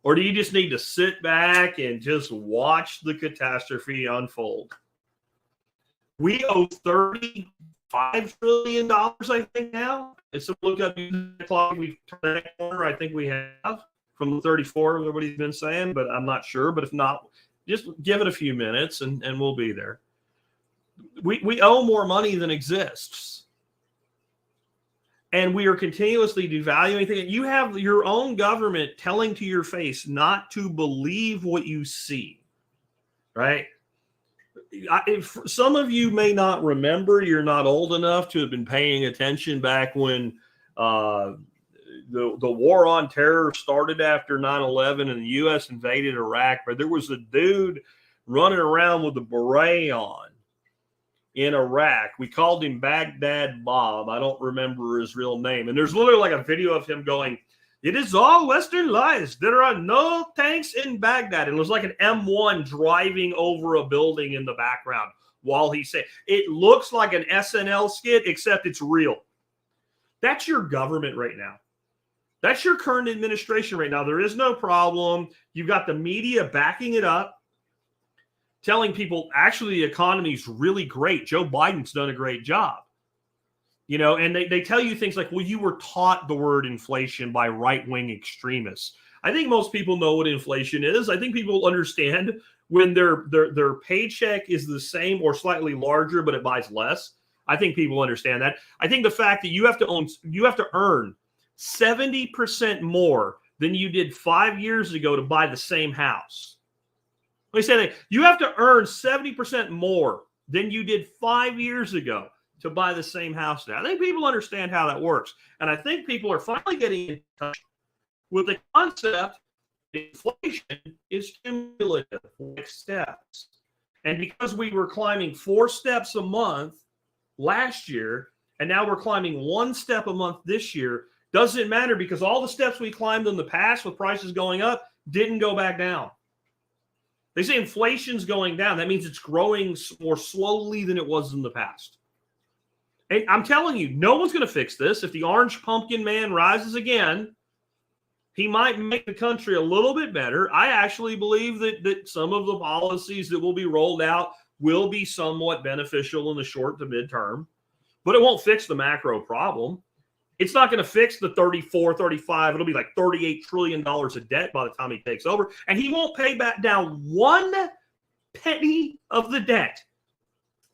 Or do you just need to sit back and just watch the catastrophe unfold? We owe $35 trillion, I think, now. It's a look up the clock. We've turned that corner. I think we have from the 34, everybody's been saying, but I'm not sure. But if not, just give it a few minutes and we'll be there. We owe more money than exists. And we are continuously devaluing things. You have your own government telling to your face not to believe what you see, right? Some of you may not remember. You're not old enough to have been paying attention back when the war on terror started after 9/11 and the U.S. invaded Iraq. But there was a dude running around with a beret on in Iraq. We called him Baghdad Bob. I don't remember his real name. And there's literally like a video of him going, "It is all Western lies. There are no tanks in Baghdad." And it was like an M1 driving over a building in the background while he said, it looks like an SNL skit, except it's real. That's your government right now. That's your current administration right now. There is no problem. You've got the media backing it up, telling people, actually, the economy is really great. Joe Biden's done a great job. You know, and they tell you things like, well, you were taught the word inflation by right-wing extremists. I think most people know what inflation is. I think people understand when their paycheck is the same or slightly larger, but it buys less. I think people understand that. I think the fact that you have to earn 70% more than you did 5 years ago to buy the same house. Let me say that. You have to earn 70% more than you did 5 years ago to buy the same house now. I think people understand how that works. And I think people are finally getting in touch with the concept that inflation is cumulative, like steps. And because we were climbing 4 steps a month last year, and now we're climbing 1 step a month this year, doesn't matter, because all the steps we climbed in the past with prices going up didn't go back down. They say inflation's going down. That means it's growing more slowly than it was in the past. And I'm telling you, no one's going to fix this. If the orange pumpkin man rises again, he might make the country a little bit better. I actually believe that some of the policies that will be rolled out will be somewhat beneficial in the short to midterm, but it won't fix the macro problem. It's not going to fix the 34, 35. It'll be like $38 trillion of debt by the time he takes over. And he won't pay back down 1 penny of the debt.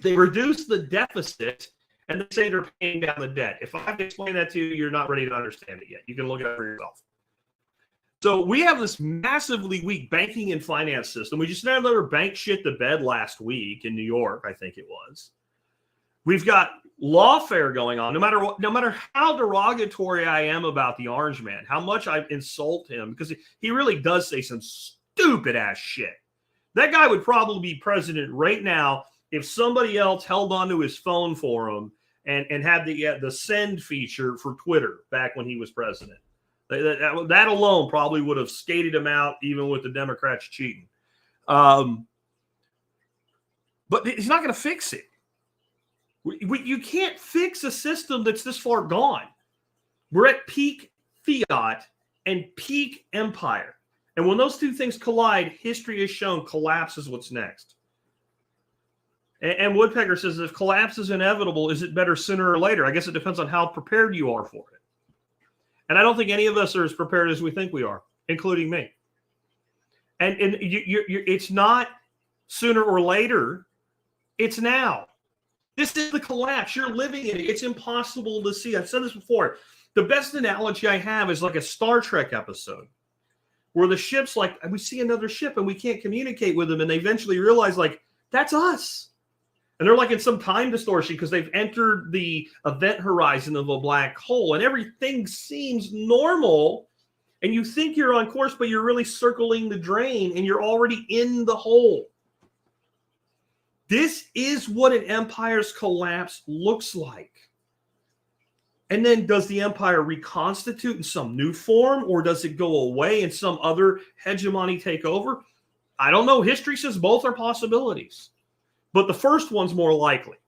They reduce the deficit and they say they're paying down the debt. If I have to explain that to you, you're not ready to understand it yet. You can look at it for yourself. So we have this massively weak banking and finance system. We just had another bank shit the bed last week in New York, I think it was. We've got lawfare going on. No matter how derogatory I am about the orange man, how much I insult him, because he really does say some stupid ass shit. That guy would probably be president right now if somebody else held onto his phone for him and had the send feature for Twitter back when he was president. That alone probably would have skated him out, even with the Democrats cheating. But he's not going to fix it. You can't fix a system that's this far gone. We're at peak fiat and peak empire. And when those two things collide, history has shown collapse is what's next. And Woodpecker says, if collapse is inevitable, is it better sooner or later? I guess it depends on how prepared you are for it. And I don't think any of us are as prepared as we think we are, including me. And it's not sooner or later. It's now. This is the collapse. You're living in it. It's impossible to see. I've said this before. The best analogy I have is like a Star Trek episode where the ship's like, we see another ship and we can't communicate with them. And they eventually realize, like, that's us. And they're like in some time distortion because they've entered the event horizon of a black hole and everything seems normal. And you think you're on course, but you're really circling the drain and you're already in the hole. This is what an empire's collapse looks like. And then does the empire reconstitute in some new form, or does it go away and some other hegemony take over? I don't know. History says both are possibilities. But the first one's more likely.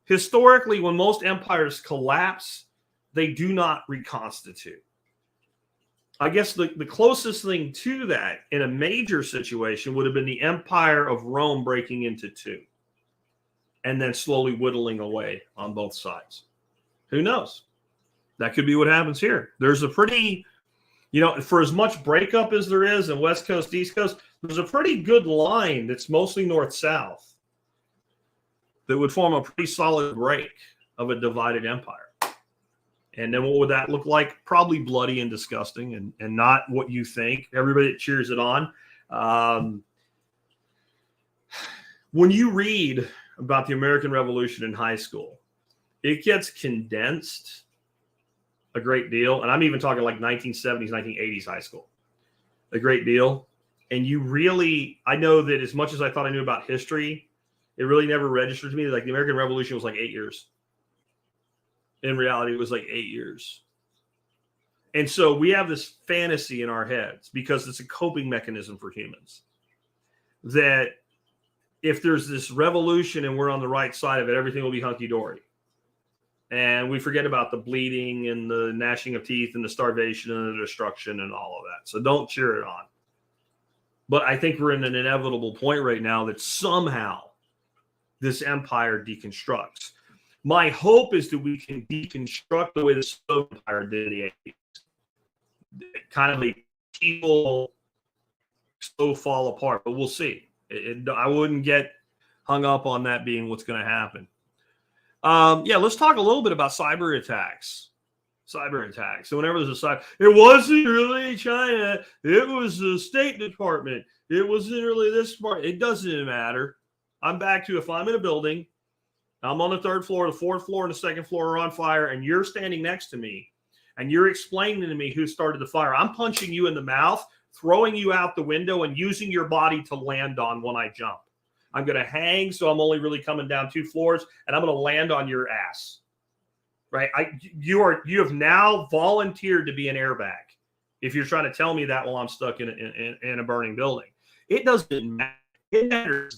Historically, when most empires collapse, they do not reconstitute. I guess the closest thing to that in a major situation would have been the Empire of Rome breaking into two and then slowly whittling away on both sides. Who knows? That could be what happens here. There's a pretty, for as much breakup as there is in West Coast, East Coast, there's a pretty good line that's mostly north-south that would form a pretty solid break of a divided empire. And then what would that look like? Probably bloody and disgusting and not what you think. Everybody that cheers it on. When you read about the American Revolution in high school, it gets condensed a great deal. And I'm even talking like 1970s, 1980s high school. A great deal. And you really, I know that as much as I thought I knew about history, it really never registered to me. Like the American Revolution was like 8 years. In reality, it was like 8 years. And so we have this fantasy in our heads because it's a coping mechanism for humans that if there's this revolution and we're on the right side of it, everything will be hunky-dory. And we forget about the bleeding and the gnashing of teeth and the starvation and the destruction and all of that. So don't cheer it on. But I think we're in an inevitable point right now that somehow this empire deconstructs. My hope is that we can deconstruct the way the Soviet Empire did in the 80s. Kind of like people so fall apart, but we'll see. I wouldn't get hung up on that being what's going to happen. Let's talk a little bit about cyber attacks. So whenever there's a cyber, it wasn't really China. It was the State Department. It wasn't really this part. It doesn't matter. I'm back to if I'm in a building, I'm on the third floor, the fourth floor, and the second floor are on fire, and you're standing next to me, and you're explaining to me who started the fire. I'm punching you in the mouth, throwing you out the window, and using your body to land on when I jump. I'm going to hang, so I'm only really coming down 2 floors, and I'm going to land on your ass. Right? You have now volunteered to be an airbag if you're trying to tell me that while I'm stuck in a burning building. It doesn't matter.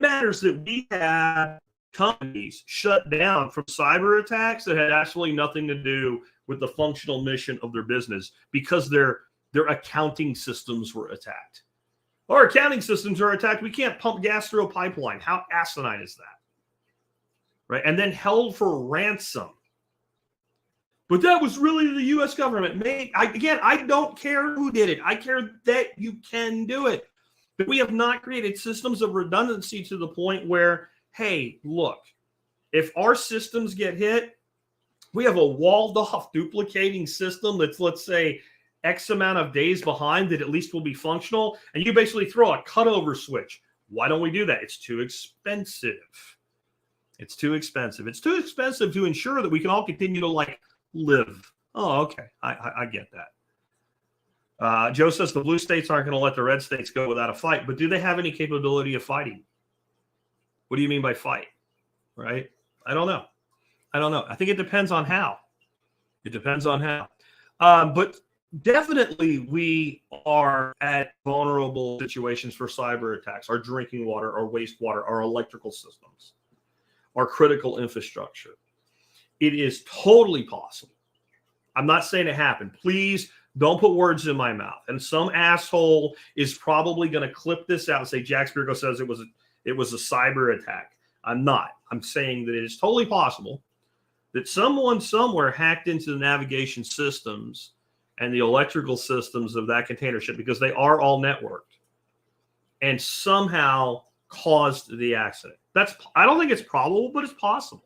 It matters that we have companies shut down from cyber attacks that had absolutely nothing to do with the functional mission of their business because their accounting systems were attacked. Our accounting systems are attacked. We can't pump gas through a pipeline. How asinine is that? Right? And then held for ransom. But that was really the U.S. government. I don't care who did it. I care that you can do it. But we have not created systems of redundancy to the point where, hey, look, if our systems get hit, we have a walled-off duplicating system that's, let's say, X amount of days behind that at least will be functional, and you basically throw a cutover switch. Why don't we do that? It's too expensive. It's too expensive. It's too expensive to ensure that we can all continue to, live. Oh, okay. I get that. Joe says the blue states aren't going to let the red states go without a fight, but do they have any capability of fighting? What do you mean by fight? Right? I don't know. I think it depends on how. It depends on how. But definitely we are at vulnerable situations for cyber attacks, our drinking water, our wastewater, our electrical systems, our critical infrastructure. It is totally possible. I'm not saying it happened. Please don't put words in my mouth. And some asshole is probably going to clip this out and say Jack Spirko says it was a cyber attack. I'm not. I'm saying that it is totally possible that someone somewhere hacked into the navigation systems and the electrical systems of that container ship, because they are all networked, and somehow caused the accident. I don't think it's probable, but it's possible.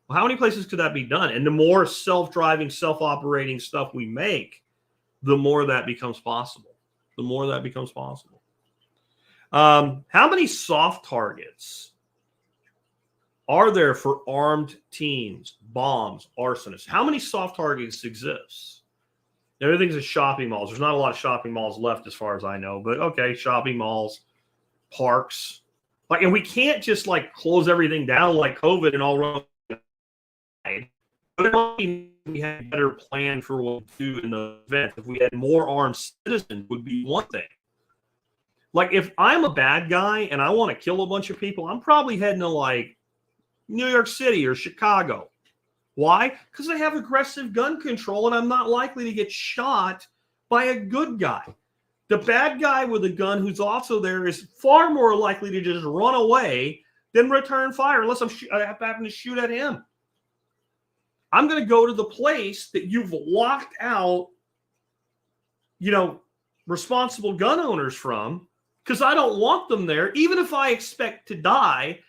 Well, how many places could that be done? And the more self-driving, self-operating stuff we make, the more that becomes possible. The more that becomes possible. How many soft targets are there for armed teams, bombs, arsonists? How many soft targets exist? Everything's at shopping malls. There's not a lot of shopping malls left as far as I know, but okay, shopping malls, parks. And we can't just close everything down like COVID and all run. But we had a better plan for what to do in the event. If we had more armed citizens, would be one thing. If I'm a bad guy and I want to kill a bunch of people, I'm probably heading to New York City or Chicago. Why? Because I have aggressive gun control and I'm not likely to get shot by a good guy. The bad guy with a gun who's also there is far more likely to just run away than return fire, unless I happen to shoot at him. I'm going to go to the place that you've locked out, responsible gun owners from, because I don't want them there. Even if I expect to die,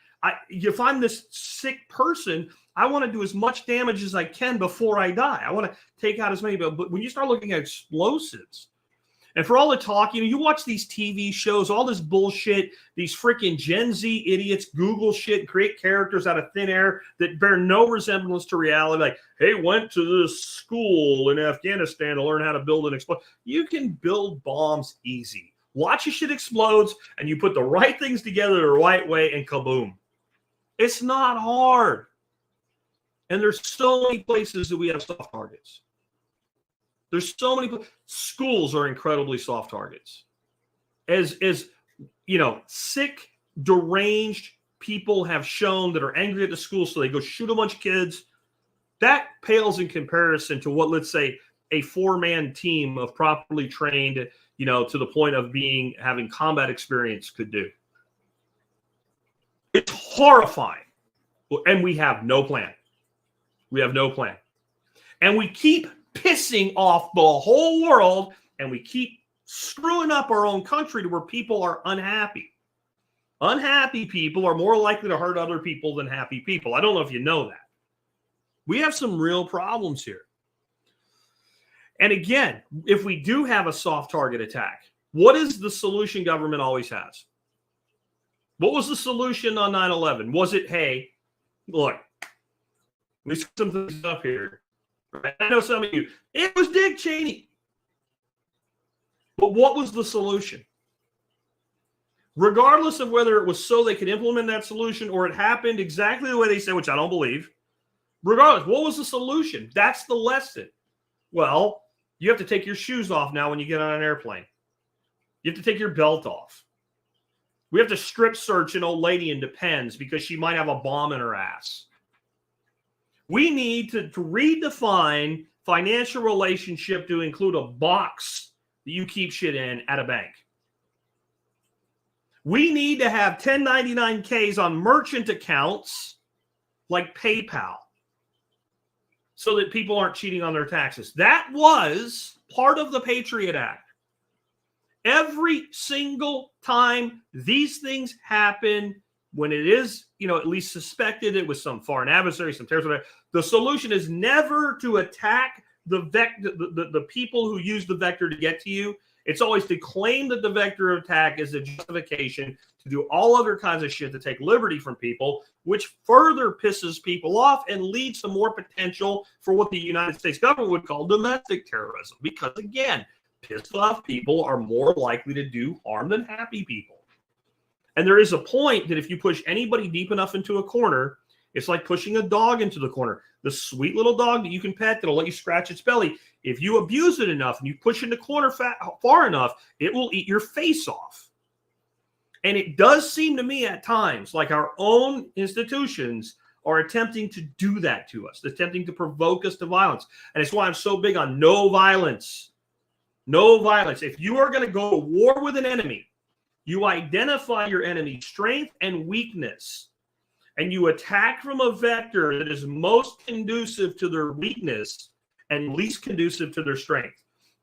if I'm this sick person, I want to do as much damage as I can before I die. I want to take out as many. But when you start looking at explosives, and for all the talk, you watch these TV shows, all this bullshit, these freaking Gen Z idiots Google shit, create characters out of thin air that bear no resemblance to reality. Like, hey, went to this school in Afghanistan to learn how to build an explosive. You can build bombs easy. Watch your shit explodes, and you put the right things together the right way, and kaboom. It's not hard. And there's so many places that we have soft targets. There's so many schools are incredibly soft targets. As sick, deranged people have shown that are angry at the school, so they go shoot a bunch of kids. That pales in comparison to what, let's say, a 4-man team of properly trained, to the point of having combat experience could do. It's horrifying. And we have no plan. We have no plan. And we keep pissing off the whole world, and we keep screwing up our own country to where people are unhappy. Unhappy people are more likely to hurt other people than happy people. I don't know if you know that. We have some real problems here. And again, if we do have a soft target attack, what is the solution government always has? What was the solution on 9/11? Was it, hey, look, we set some things up here. Right? I know some of you, it was Dick Cheney. But what was the solution? Regardless of whether it was so they could implement that solution or it happened exactly the way they said, which I don't believe, regardless, what was the solution? That's the lesson. Well, you have to take your shoes off now when you get on an airplane. You have to take your belt off. We have to strip search an old lady in Depends because she might have a bomb in her ass. We need to redefine financial relationship to include a box that you keep shit in at a bank. We need to have 1099-Ks on merchant accounts like PayPal so that people aren't cheating on their taxes. That was part of the Patriot Act. Every single time these things happen, when it is, at least suspected it was some foreign adversary, some terrorist, the solution is never to attack the people who use the vector to get to you. It's always to claim that the vector of attack is a justification to do all other kinds of shit to take liberty from people, which further pisses people off and leads to more potential for what the United States government would call domestic terrorism. Because again, pissed off people are more likely to do harm than happy people. And there is a point that if you push anybody deep enough into a corner, It's like pushing a dog into the corner. The sweet little dog that you can pet that'll let you scratch its belly. If you abuse it enough and you push it in the corner far enough, it will eat your face off. And it does seem to me at times like our own institutions are attempting to do that to us, attempting to provoke us to violence. And it's why I'm so big on no violence. No violence. If you are going to go to war with an enemy, you identify your enemy's strength and weakness, and you attack from a vector that is most conducive to their weakness and least conducive to their strength.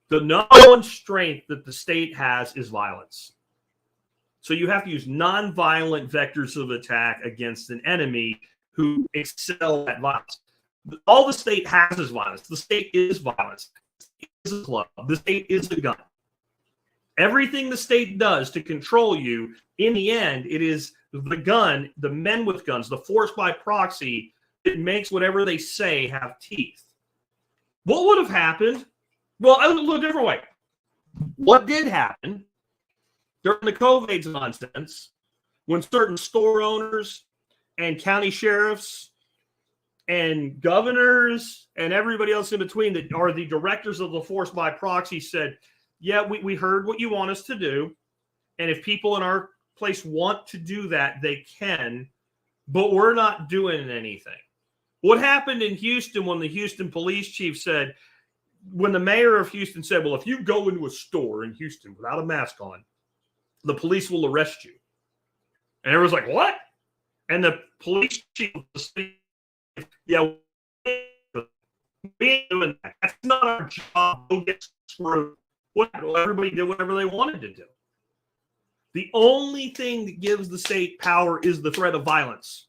The number one strength that the state has is violence. So you have to use non-violent vectors of attack against an enemy who excel at violence. All the state has is violence. The state is violence. The state is a club. The state is a gun. Everything the state does to control you, in the end, it is the gun, the men with guns, the force by proxy that makes whatever they say have teeth. What would have happened? Well, a little different way. What did happen during the COVID nonsense when certain store owners and county sheriffs and governors and everybody else in between that are the directors of the force by proxy said, yeah, we heard what you want us to do. And if people in our place want to do that, they can, but we're not doing anything. What happened in Houston when the Houston police chief said, when the mayor of Houston said, well, if you go into a store in Houston without a mask on, the police will arrest you. And everyone's like, what? And the police chief was saying, yeah, we ain't doing that. That's not our job. We'll get screwed. Well, everybody did whatever they wanted to do. The only thing that gives the state power is the threat of violence.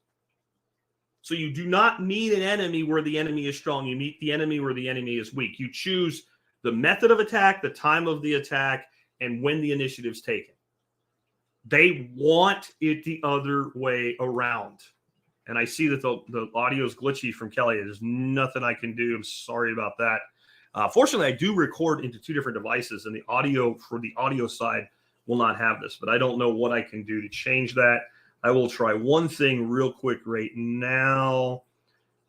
So you do not meet an enemy where the enemy is strong. You meet the enemy where the enemy is weak. You choose the method of attack, the time of the attack, and when the initiative's taken. They want it the other way around. And I see that the audio is glitchy from Kelly. There's nothing I can do. I'm sorry about that. Fortunately, I do record into two different devices, and the audio for the audio side will not have this, but I don't know what I can do to change that. I will try one thing real quick right now,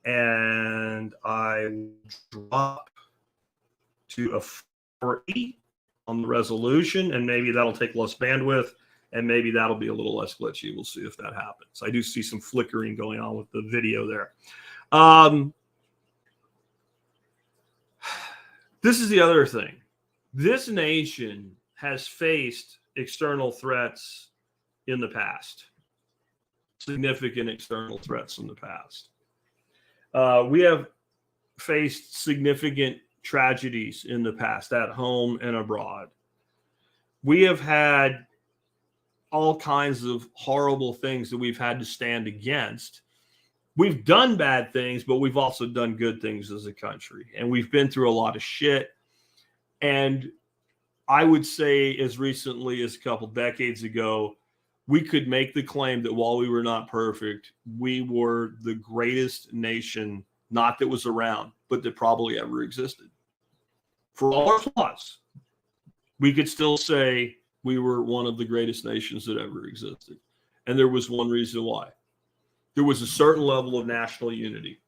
and I will drop to a 40 on the resolution, and maybe that'll take less bandwidth, and maybe that'll be a little less glitchy. We'll see if that happens. I do see some flickering going on with the video there. This is the other thing. This nation has faced external threats in the past, significant external threats in the past. We have faced significant tragedies in the past, at home and abroad. We have had all kinds of horrible things that we've had to stand against. We've done bad things, but we've also done good things as a country. And we've been through a lot of shit. And I would say as recently as a couple decades ago, we could make the claim that while we were not perfect, we were the greatest nation, not that was around, but that probably ever existed. For all our flaws, we could still say we were one of the greatest nations that ever existed. And there was one reason why. There was a certain level of national unity.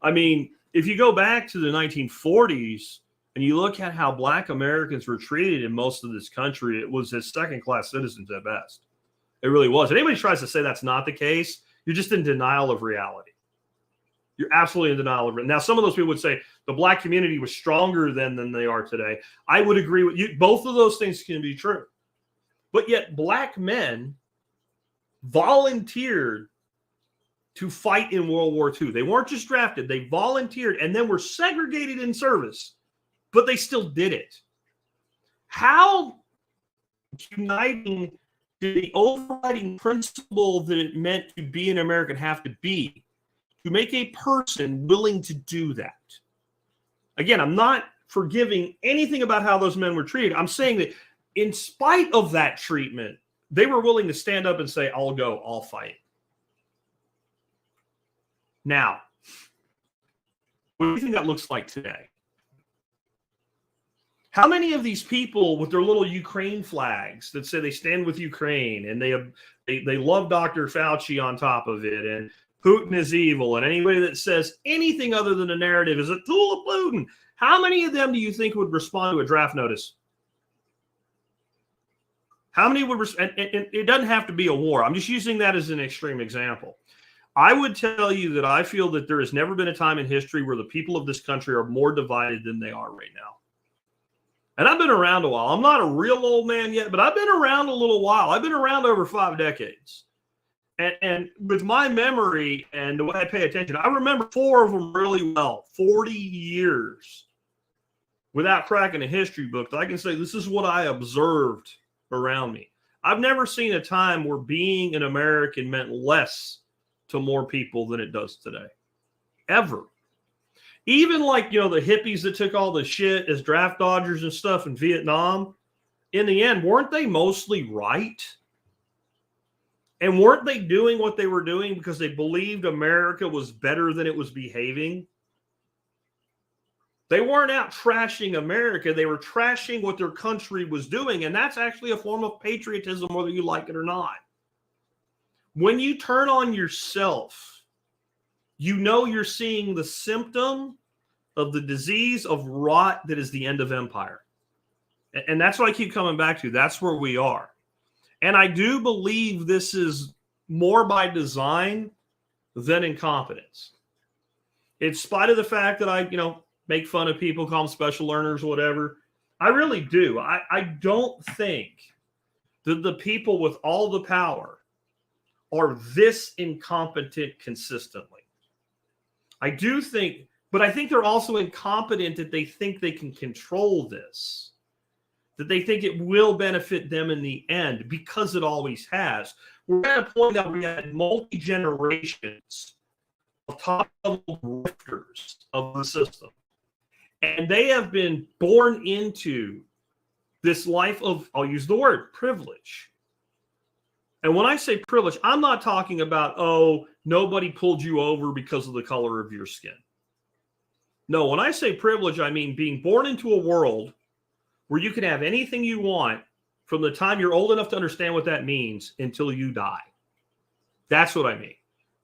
I mean, if you go back to the 1940s and you look at how Black Americans were treated in most of this country, it was as second-class citizens at best. It really was. If anybody tries to say that's not the case, you're just in denial of reality. You're absolutely in denial of it. Now, some of those people would say the Black community was stronger then than they are today. I would agree with you. Both of those things can be true. But yet Black men volunteered to fight in World War II. They weren't just drafted. They volunteered and then were segregated in service, but they still did it. How uniting did the overriding principle that it meant to be an American have to be to make a person willing to do that? Again, I'm not forgiving anything about how those men were treated. I'm saying that in spite of that treatment, they were willing to stand up and say, I'll go, I'll fight. Now, what do you think that looks like today? How many of these people with their little Ukraine flags that say they stand with Ukraine and they love Dr. Fauci on top of it, and Putin is evil, and anybody that says anything other than a narrative is a tool of Putin. How many of them do you think would respond to a draft notice? How many would and it doesn't have to be a war. I'm just using that as an extreme example. I would tell you that I feel that there has never been a time in history where the people of this country are more divided than they are right now. And I've been around a while. I'm not a real old man yet, but I've been around a little while. I've been around over 5 decades. And with my memory and the way I pay attention, I remember 4 of them really well, 40 years without cracking a history book. I can say this is what I observed around me. I've never seen a time where being an American meant less to more people than it does today. Ever. Even like, the hippies that took all the shit as draft dodgers and stuff in Vietnam, in the end, weren't they mostly right? And weren't they doing what they were doing because they believed America was better than it was behaving? They weren't out trashing America. They were trashing what their country was doing. And that's actually a form of patriotism, whether you like it or not. When you turn on yourself, you're seeing the symptom of the disease of rot that is the end of empire. And that's what I keep coming back to. That's where we are. And I do believe this is more by design than incompetence. In spite of the fact that I, make fun of people, call them special learners, whatever. I really do. I don't think that the people with all the power are this incompetent consistently. I do think, but I think they're also incompetent that they think they can control this. That they think it will benefit them in the end, because it always has. We're at a point that we had multi-generations of top-level grifters of the system. And they have been born into this life of, I'll use the word, privilege. And when I say privilege, I'm not talking about, nobody pulled you over because of the color of your skin. No, when I say privilege, I mean being born into a world where you can have anything you want from the time you're old enough to understand what that means until you die. That's what I mean.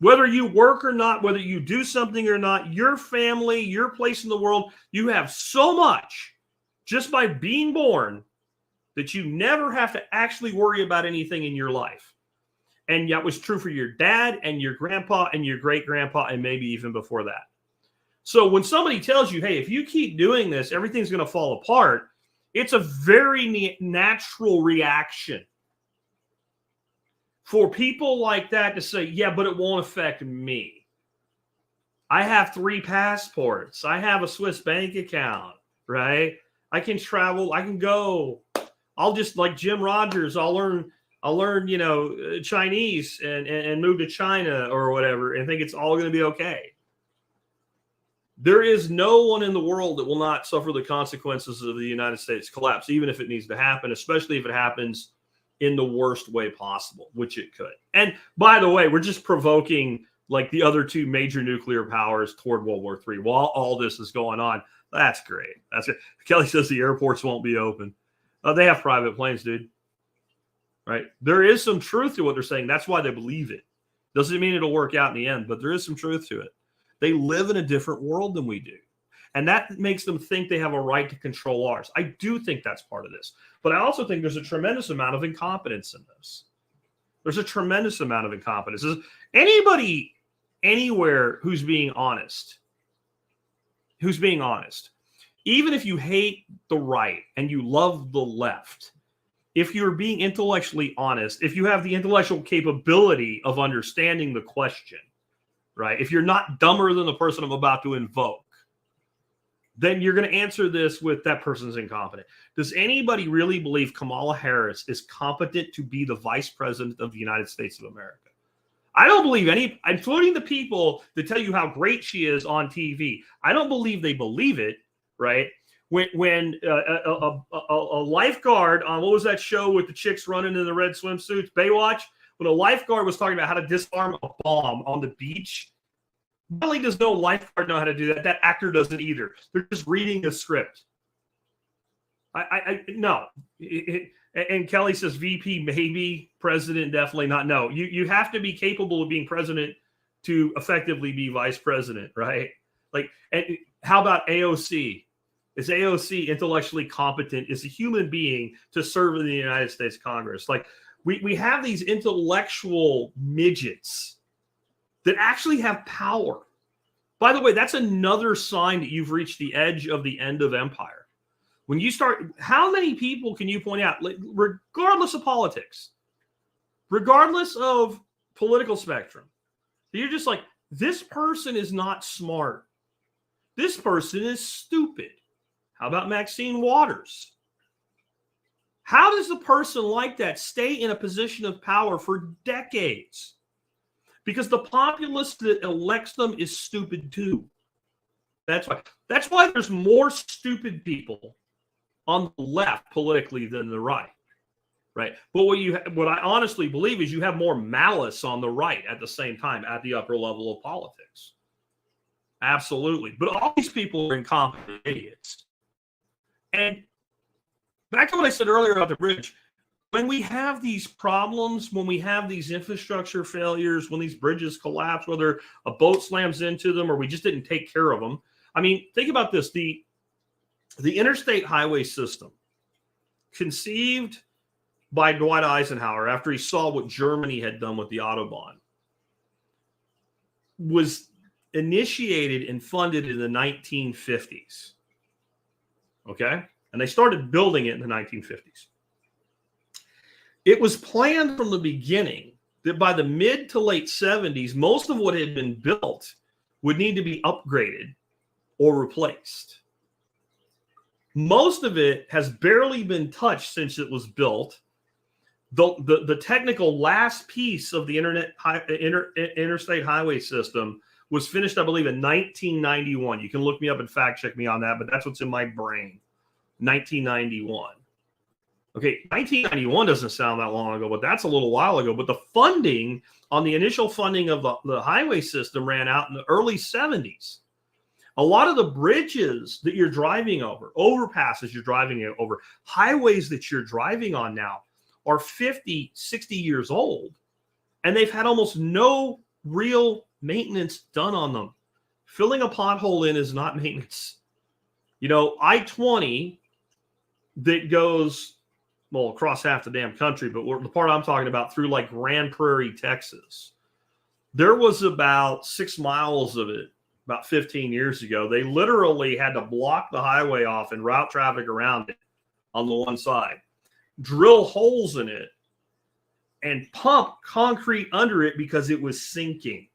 Whether you work or not, whether you do something or not, your family, your place in the world, you have so much just by being born that you never have to actually worry about anything in your life. And that was true for your dad and your grandpa and your great-grandpa and maybe even before that. So when somebody tells you, hey, if you keep doing this, everything's going to fall apart, it's a very natural reaction for people like that to say, yeah, but it won't affect me. I have 3 passports. I have a Swiss bank account, right? I can travel. I can go. I'll just, like Jim Rogers, I'll learn, Chinese and move to China or whatever and think it's all going to be okay. There is no one in the world that will not suffer the consequences of the United States collapse, even if it needs to happen, especially if it happens in the worst way possible, which it could. And by the way, we're just provoking like the other 2 major nuclear powers toward World War III while all this is going on. That's great. That's it. Kelly says the airports won't be open. They have private planes, dude. Right? There is some truth to what they're saying. That's why they believe it. Doesn't mean it'll work out in the end, but there is some truth to it. They live in a different world than we do. And that makes them think they have a right to control ours. I do think that's part of this. But I also think there's a tremendous amount of incompetence in this. There's a tremendous amount of incompetence. Anybody, anywhere who's being honest, even if you hate the right and you love the left, if you're being intellectually honest, if you have the intellectual capability of understanding the question, right? If you're not dumber than the person I'm about to invoke, then you're going to answer this with that person's incompetent. Does anybody really believe Kamala Harris is competent to be the vice president of the United States of America? I don't believe any, including the people that tell you how great she is on TV. I don't believe they believe it, right? When a lifeguard on, what was that show with the chicks running in the red swimsuits, Baywatch? When a lifeguard was talking about how to disarm a bomb on the beach, not only does no lifeguard know how to do that, that actor doesn't either. They're just reading a script. No. And Kelly says VP, maybe. President, definitely not. No. You have to be capable of being president to effectively be vice president, right? Like, and how about AOC? Is AOC intellectually competent? Is a human being to serve in the United States Congress? Like, we have these intellectual midgets that actually have power. By the way, that's another sign that you've reached the edge of the end of empire. When you start, how many people can you point out, regardless of politics, regardless of political spectrum, you're just like, this person is not smart. This person is stupid. How about Maxine Waters? How does a person like that stay in a position of power for decades? Because the populace that elects them is stupid too. That's why there's more stupid people on the left politically than the right. Right. But what I honestly believe is you have more malice on the right at the same time at the upper level of politics. Absolutely. But all these people are incompetent idiots. And back to what I said earlier about the bridge, when we have these problems, when we have these infrastructure failures, when these bridges collapse, whether a boat slams into them or we just didn't take care of them. I mean, think about this. The interstate highway system, conceived by Dwight Eisenhower after he saw what Germany had done with the Autobahn, was initiated and funded in the 1950s. Okay? And they started building it in the 1950s. It was planned from the beginning that by the mid to late 70s, most of what had been built would need to be upgraded or replaced. Most of it has barely been touched since it was built. The technical last piece of the interstate highway system was finished, I believe, in 1991. You can look me up and fact check me on that, but that's what's in my brain. 1991. Okay, 1991 doesn't sound that long ago, but that's a little while ago. But the funding on the initial funding of the highway system ran out in the early 70s. A lot of the bridges that you're driving over, overpasses you're driving over, highways that you're driving on now are 50, 60 years old, and they've had almost no real maintenance done on them. Filling a pothole in is not maintenance. You know, I-20 that goes, well, across half the damn country, but the part I'm talking about through like Grand Prairie, Texas, there was about 6 miles of it about 15 years ago. They literally had to block the highway off and route traffic around it on the one side, drill holes in it, and pump concrete under it because it was sinking.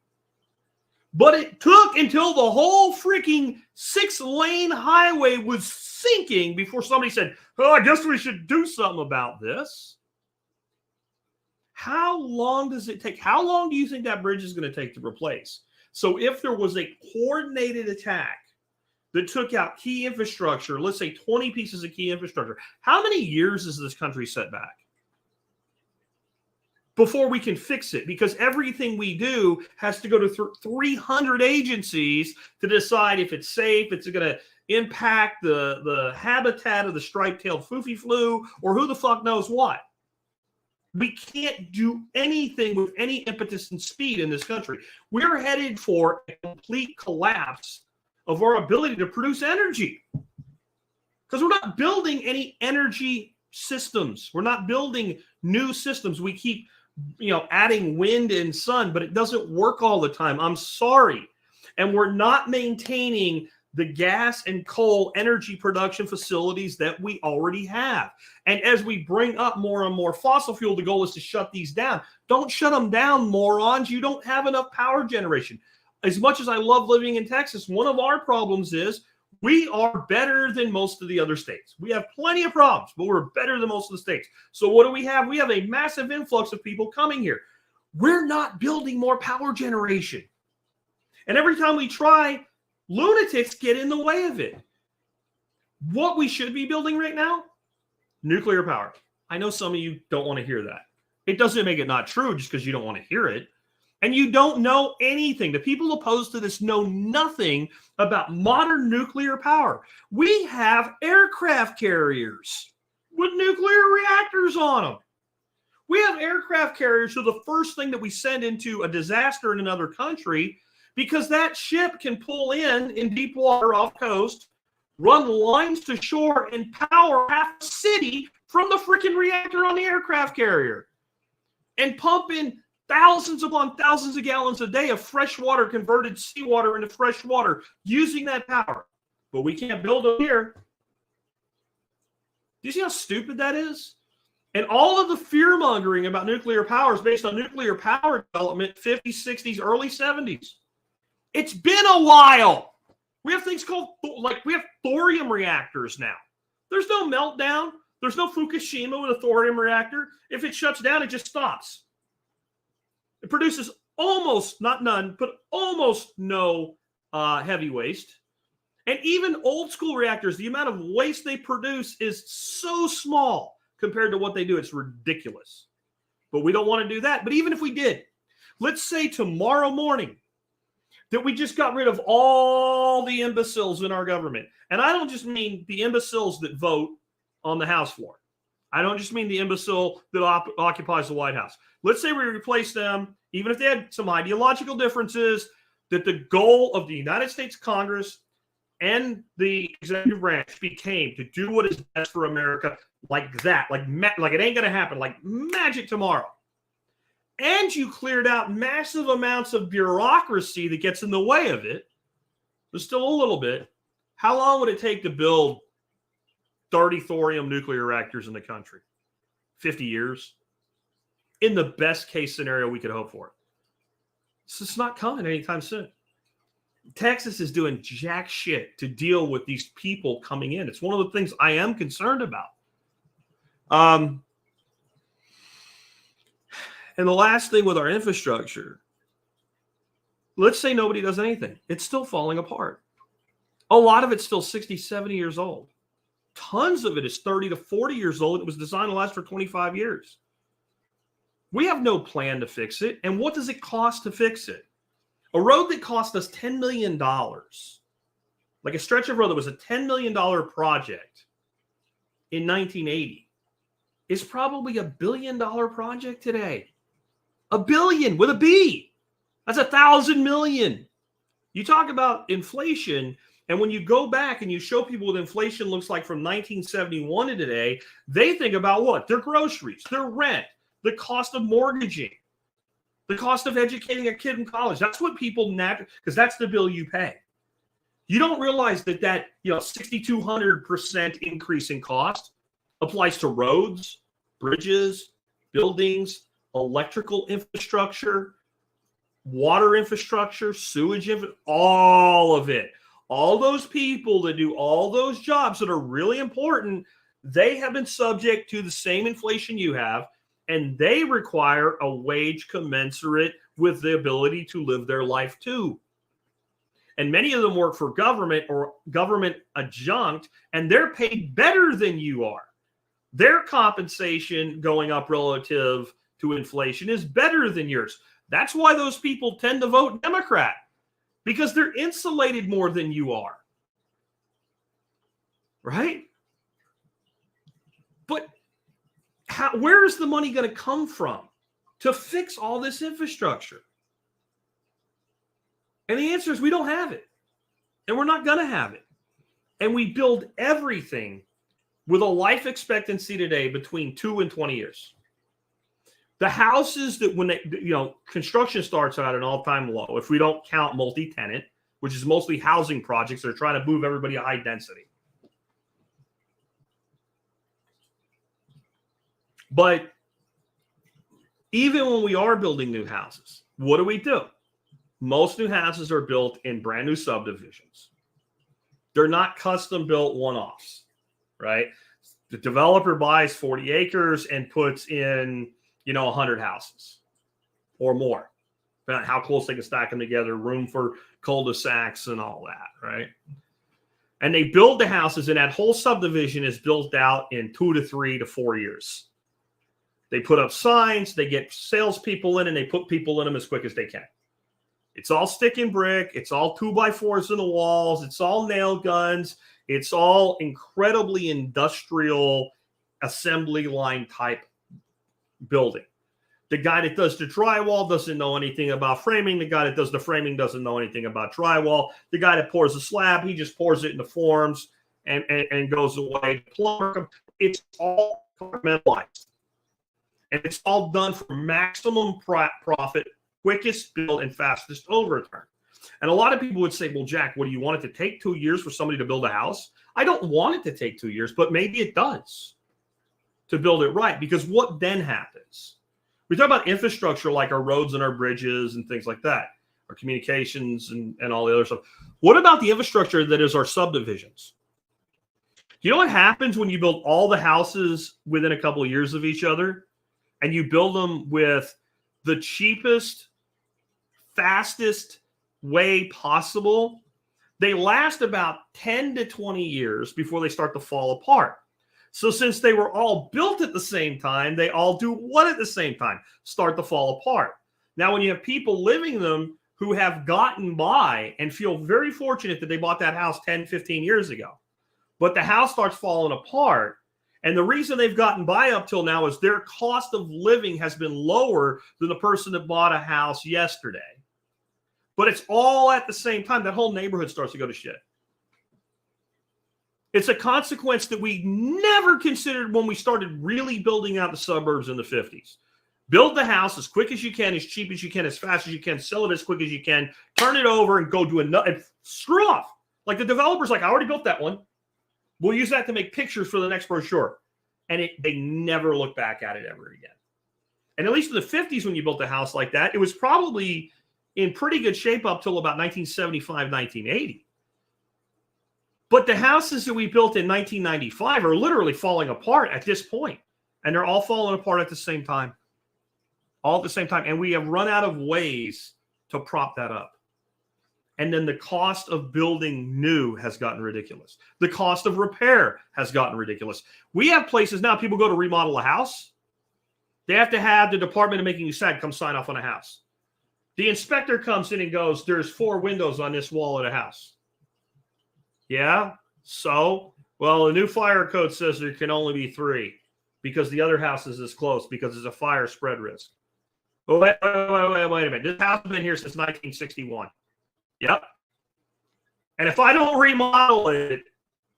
But it took until the whole freaking 6-lane highway was sinking before somebody said, oh, I guess we should do something about this. How long does it take? How long do you think that bridge is going to take to replace? So if there was a coordinated attack that took out key infrastructure, let's say 20 pieces of key infrastructure, how many years is this country set back before we can fix it? Because everything we do has to go to 300 agencies to decide if it's safe, it's going to impact the habitat of the striped-tailed foofy flu, or who the fuck knows what. We can't do anything with any impetus and speed in this country. We're headed for a complete collapse of our ability to produce energy because we're not building any energy systems. We're not building new systems. We keep, adding wind and sun, but it doesn't work all the time. I'm sorry. And we're not maintaining the gas and coal energy production facilities that we already have. And as we bring up more and more fossil fuel, the goal is to shut these down. Don't shut them down, morons. You don't have enough power generation. As much as I love living in Texas, one of our problems is we are better than most of the other states. We have plenty of problems, but we're better than most of the states. So what do we have? We have a massive influx of people coming here. We're not building more power generation. And every time we try, lunatics get in the way of it. What we should be building right now? Nuclear power. I know some of you don't want to hear that. It doesn't make it not true just because you don't want to hear it. And you don't know anything. The people opposed to this know nothing about modern nuclear power. We have aircraft carriers with nuclear reactors on them. We have aircraft carriers who are the first thing that we send into a disaster in another country, because that ship can pull in deep water off coast, run lines to shore, and power half a city from the freaking reactor on the aircraft carrier, and pump in thousands upon thousands of gallons a day of fresh water, converted seawater into fresh water, using that power. But we can't build them here. Do you see how stupid that is? And all of the fear-mongering about nuclear power is based on nuclear power development, 50s, 60s, early 70s. It's been a while. We have things called, we have thorium reactors now. There's no meltdown. There's no Fukushima with a thorium reactor. If it shuts down, it just stops. It produces almost, not none, but almost no heavy waste. And even old school reactors, the amount of waste they produce is so small compared to what they do. It's ridiculous. But we don't want to do that. But even if we did, let's say tomorrow morning that we just got rid of all the imbeciles in our government. And I don't just mean the imbeciles that vote on the House floor. I don't just mean the imbecile that occupies the White House. Let's say we replace them, even if they had some ideological differences, that the goal of the United States Congress and the executive branch became to do what is best for America, like that, like it ain't going to happen, like magic tomorrow. And you cleared out massive amounts of bureaucracy that gets in the way of it. There's still a little bit. How long would it take to build 30 thorium nuclear reactors in the country? 50 years? In the best case scenario we could hope for. So it's not coming anytime soon. Texas is doing jack shit to deal with these people coming in. It's one of the things I am concerned about. And the last thing with our infrastructure, let's say nobody does anything. It's still falling apart. A lot of it's still 60, 70 years old. Tons of it is 30 to 40 years old. It was designed to last for 25 years. We have no plan to fix it. And what does it cost to fix it? A road that cost us $10 million, like a stretch of road that was a $10 million project in 1980, is probably $1 billion project today. $1 billion with a B. That's 1,000 million. You talk about inflation, and when you go back and you show people what inflation looks like from 1971 to today, they think about what? Their groceries, their rent, the cost of mortgaging, the cost of educating a kid in college. That's what people because that's the bill you pay. You don't realize that 6,200% increase in cost applies to roads, bridges, buildings, electrical infrastructure, water infrastructure, sewage, all of it. All those people that do all those jobs that are really important, they have been subject to the same inflation you have, and they require a wage commensurate with the ability to live their life too. And many of them work for government or government adjunct, and they're paid better than you are. Their compensation going up relative to inflation is better than yours. That's why those people tend to vote Democrat, because they're insulated more than you are. Right? But where is the money going to come from to fix all this infrastructure? And the answer is we don't have it. And we're not going to have it. And we build everything with a life expectancy today between 2 and 20 years. The houses that when construction starts at an all-time low, if we don't count multi-tenant, which is mostly housing projects that are trying to move everybody to high density. But even when we are building new houses, what do? Most new houses are built in brand new subdivisions. They're not custom built one-offs, right? The developer buys 40 acres and puts in, 100 houses or more. Depending on how close they can stack them together, room for cul-de-sacs and all that, right? And they build the houses, and that whole subdivision is built out in 2 to 3 to 4 years. They put up signs, they get salespeople in, and they put people in them as quick as they can. It's all stick and brick. It's all 2x4s in the walls. It's all nail guns. It's all incredibly industrial assembly line type building. The guy that does the drywall doesn't know anything about framing. The guy that does the framing doesn't know anything about drywall. The guy that pours the slab, he just pours it in the forms and goes away. Plumber, it's all compartmentalized. And it's all done for maximum profit, quickest build, and fastest overturn. And a lot of people would say, well, Jack, what do you want it to take 2 years for somebody to build a house? I don't want it to take 2 years, but maybe it does to build it right. Because what then happens? We talk about infrastructure like our roads and our bridges and things like that, our communications and all the other stuff. What about the infrastructure that is our subdivisions? Do you know what happens when you build all the houses within a couple of years of each other and you build them with the cheapest, fastest way possible? They last about 10 to 20 years before they start to fall apart. So since they were all built at the same time, they all do what at the same time? Start to fall apart. Now, when you have people living in them who have gotten by and feel very fortunate that they bought that house 10, 15 years ago, but the house starts falling apart, and the reason they've gotten by up till now is their cost of living has been lower than the person that bought a house yesterday. But it's all at the same time. That whole neighborhood starts to go to shit. It's a consequence that we never considered when we started really building out the suburbs in the 50s. Build the house as quick as you can, as cheap as you can, as fast as you can, sell it as quick as you can, turn it over and go do another, and screw off. Like the developer's like, I already built that one. We'll use that to make pictures for the next brochure. And they never look back at it ever again. And at least in the 50s, when you built a house like that, it was probably in pretty good shape up till about 1975, 1980. But the houses that we built in 1995 are literally falling apart at this point. And they're all falling apart at the same time. All at the same time. And we have run out of ways to prop that up. And then the cost of building new has gotten ridiculous. The cost of repair has gotten ridiculous. We have places now, people go to remodel a house. They have to have the Department of Making You Sad come sign off on a house. The inspector comes in and goes, there's 4 windows on this wall of the house. Yeah, so, well, the new fire code says there can only be 3 because the other house is this close because there's a fire spread risk. Oh, wait a minute. This house has been here since 1961. Yep. And if I don't remodel it,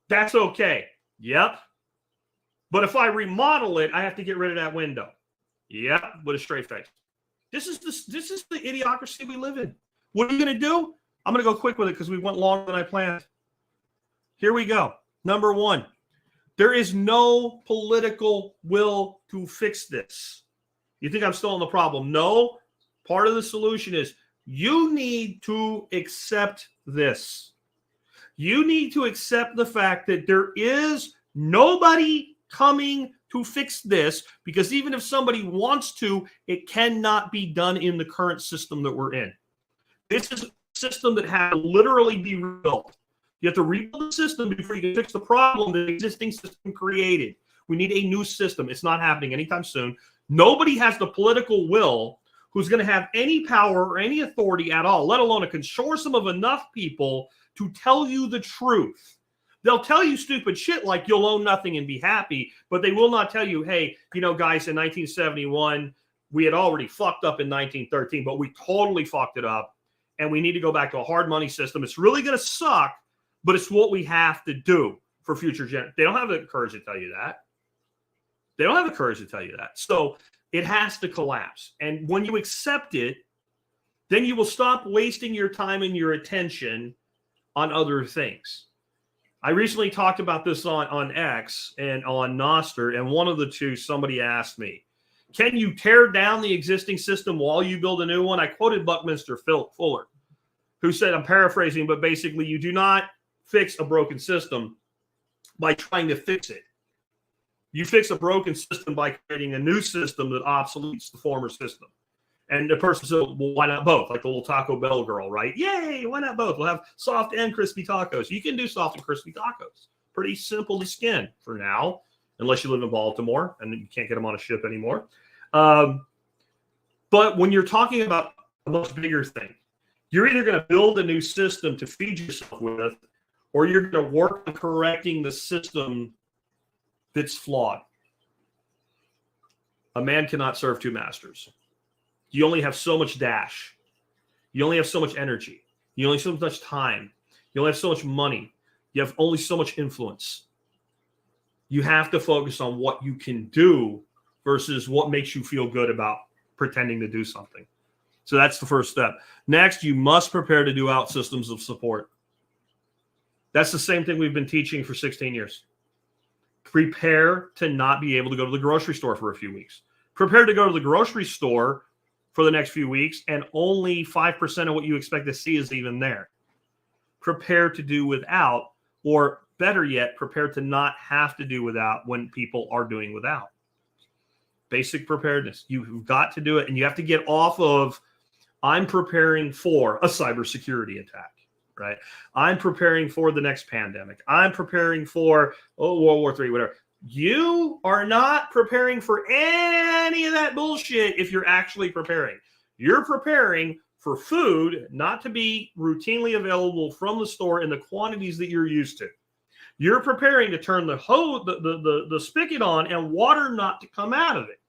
that's okay. Yep. But if I remodel it, I have to get rid of that window. Yep, with a straight face. This is the idiocracy we live in. What are you going to do? I'm going to go quick with it because we went longer than I planned. Here we go. Number 1, there is no political will to fix this. You think I'm still in the problem? No. Part of the solution is you need to accept this. You need to accept the fact that there is nobody coming to fix this, because even if somebody wants to, it cannot be done in the current system that we're in. This is a system that has to literally be rebuilt. You have to rebuild the system before you can fix the problem that the existing system created. We need a new system. It's not happening anytime soon. Nobody has the political will who's going to have any power or any authority at all, let alone a consortium of enough people to tell you the truth. They'll tell you stupid shit like you'll own nothing and be happy, but they will not tell you, hey, you know, guys, in 1971, we had already fucked up in 1913, but we totally fucked it up, and we need to go back to a hard money system. It's really going to suck, but it's what we have to do for future generations. They don't have the courage to tell you that. They don't have the courage to tell you that. So it has to collapse. And when you accept it, then you will stop wasting your time and your attention on other things. I recently talked about this on X and on Nostr, and one of the two, somebody asked me, can you tear down the existing system while you build a new one? I quoted Buckminster Fuller, who said, I'm paraphrasing, but basically you do not fix a broken system by trying to fix it. You fix a broken system by creating a new system that obsoletes the former system. And the person said, well, why not both? Like the little Taco Bell girl, right? Yay, why not both? We'll have soft and crispy tacos. You can do soft and crispy tacos. Pretty simple to skin for now, unless you live in Baltimore and you can't get them on a ship anymore. But when you're talking about a much bigger thing, you're either going to build a new system to feed yourself with, or you're going to work on correcting the system that's flawed. A man cannot serve two masters. You only have so much dash. You only have so much energy. You only have so much time. You only have so much money. You have only so much influence. You have to focus on what you can do versus what makes you feel good about pretending to do something. So that's the first step. Next, you must prepare to do out systems of support. That's the same thing we've been teaching for 16 years. Prepare to not be able to go to the grocery store for a few weeks. Prepare to go to the grocery store for the next few weeks, and only 5% of what you expect to see is even there. Prepare to do without, or better yet, prepare to not have to do without when people are doing without. Basic preparedness. You've got to do it, and you have to get off of, I'm preparing for a cybersecurity attack, right? I'm preparing for the next pandemic. I'm preparing for World War III, whatever. You are not preparing for any of that bullshit if you're actually preparing. You're preparing for food not to be routinely available from the store in the quantities that you're used to. You're preparing to turn the hose, the spigot on, and water not to come out of it.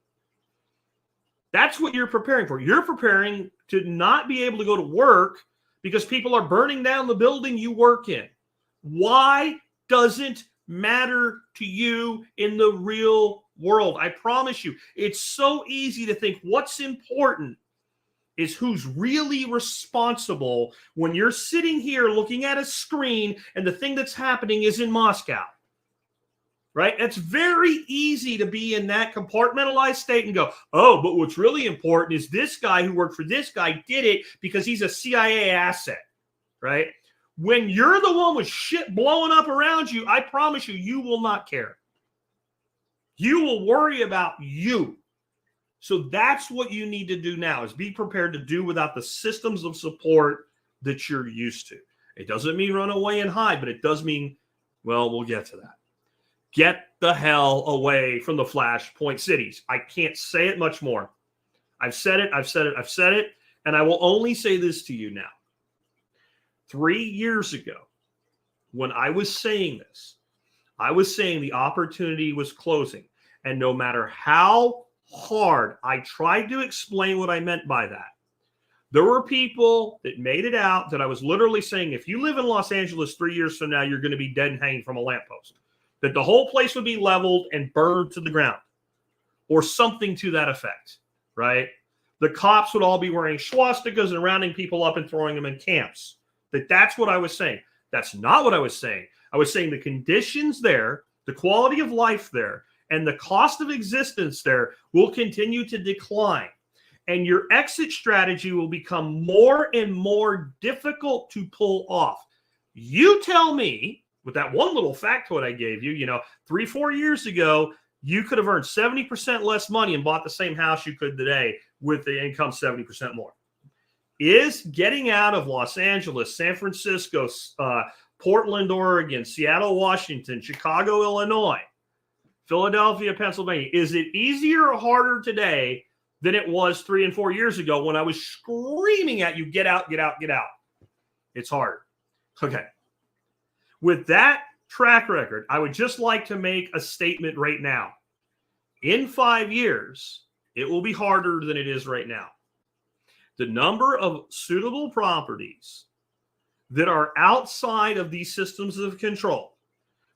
That's what you're preparing for. You're preparing to not be able to go to work because people are burning down the building you work in. Why doesn't matter to you in the real world? I promise you, it's so easy to think what's important is who's really responsible when you're sitting here looking at a screen and the thing that's happening is in Moscow, right? It's very easy to be in that compartmentalized state and go, oh, but what's really important is this guy who worked for this guy did it because he's a CIA asset, right? When you're the one with shit blowing up around you, I promise you, you will not care. You will worry about you. So that's what you need to do now, is be prepared to do without the systems of support that you're used to. It doesn't mean run away and hide, but it does mean, well, we'll get to that. Get the hell away from the flashpoint cities. I can't say it much more. I've said it, and I will only say this to you now. 3 years ago, when I was saying this, I was saying the opportunity was closing. And no matter how hard I tried to explain what I meant by that, there were people that made it out that I was literally saying, if you live in Los Angeles 3 years from now, you're going to be dead and hanging from a lamppost. That the whole place would be leveled and burned to the ground. Or something to that effect, right? The cops would all be wearing swastikas and rounding people up and throwing them in camps. That's what I was saying. That's not what I was saying. I was saying the conditions there, the quality of life there, and the cost of existence there will continue to decline. And your exit strategy will become more and more difficult to pull off. You tell me, with that one little factoid I gave you, 3-4 years ago, you could have earned 70% less money and bought the same house you could today with the income 70% more. Is getting out of Los Angeles, San Francisco, Portland, Oregon, Seattle, Washington, Chicago, Illinois, Philadelphia, Pennsylvania, is it easier or harder today than it was 3 and 4 years ago when I was screaming at you, get out, get out, get out? It's hard. Okay. With that track record, I would just like to make a statement right now. In 5 years, it will be harder than it is right now. The number of suitable properties that are outside of these systems of control,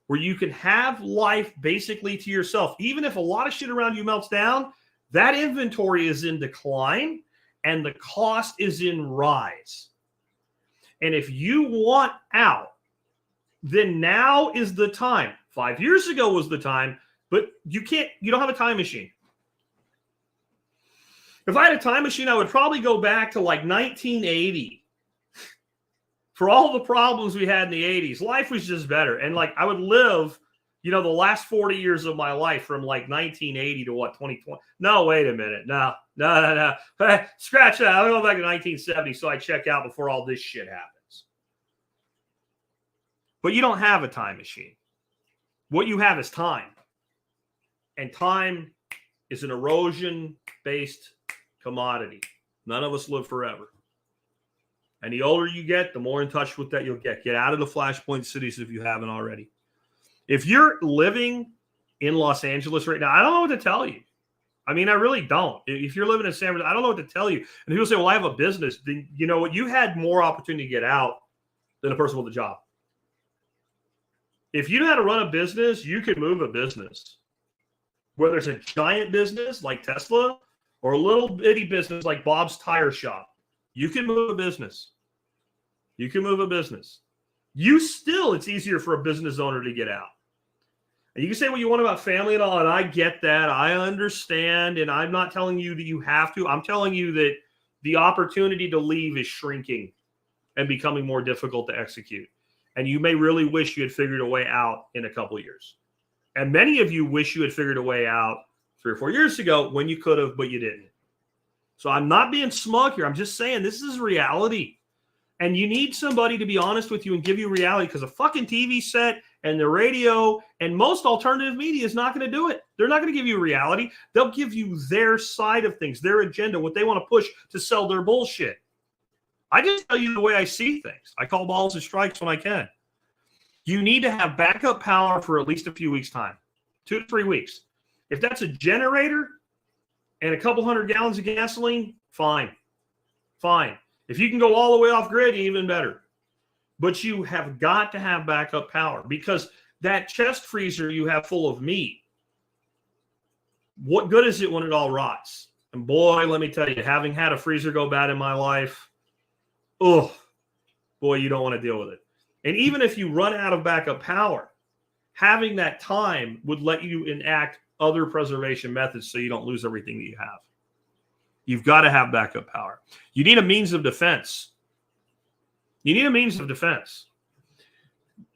where you can have life basically to yourself, even if a lot of shit around you melts down, that inventory is in decline and the cost is in rise. And if you want out, then now is the time. 5 years ago was the time, but you don't have a time machine. If I had a time machine, I would probably go back to like 1980. For all the problems we had in the 80s, life was just better. And like I would live, the last 40 years of my life from like 1980 to 2020. No, wait a minute. No. Hey, scratch that. I'll go back to 1970 so I check out before all this shit happens. But you don't have a time machine. What you have is time. And time is an erosion-based commodity. None of us live forever. And the older you get, the more in touch with that you'll get. Get out of the flashpoint cities if you haven't already. If you're living in Los Angeles right now, I don't know what to tell you. I mean, I really don't. If you're living in San Francisco, I don't know what to tell you. And people say, well, I have a business. Then, you know what? You had more opportunity to get out than a person with a job. If you know how to run a business, you can move a business. Whether it's a giant business like Tesla or a little bitty business like Bob's Tire Shop, you can move a business. You can move a business. It's easier for a business owner to get out. And you can say what you want about family and all, and I get that. I understand, and I'm not telling you that you have to. I'm telling you that the opportunity to leave is shrinking and becoming more difficult to execute. And you may really wish you had figured a way out in a couple of years. And many of you wish you had figured a way out 3 or 4 years ago when you could have, but you didn't. So I'm not being smug here. I'm just saying this is reality. And you need somebody to be honest with you and give you reality, because a fucking TV set and the radio and most alternative media is not going to do it. They're not going to give you reality. They'll give you their side of things, their agenda, what they want to push to sell their bullshit. I just tell you the way I see things. I call balls and strikes when I can. You need to have backup power for at least a few weeks' time, 2 to 3 weeks. If that's a generator and a couple hundred gallons of gasoline, fine. Fine. If you can go all the way off grid, even better. But you have got to have backup power, because that chest freezer you have full of meat, what good is it when it all rots? And boy, let me tell you, having had a freezer go bad in my life, boy, you don't want to deal with it. And even if you run out of backup power, having that time would let you enact other preservation methods so you don't lose everything that you have. You've got to have backup power. You need a means of defense. You need a means of defense.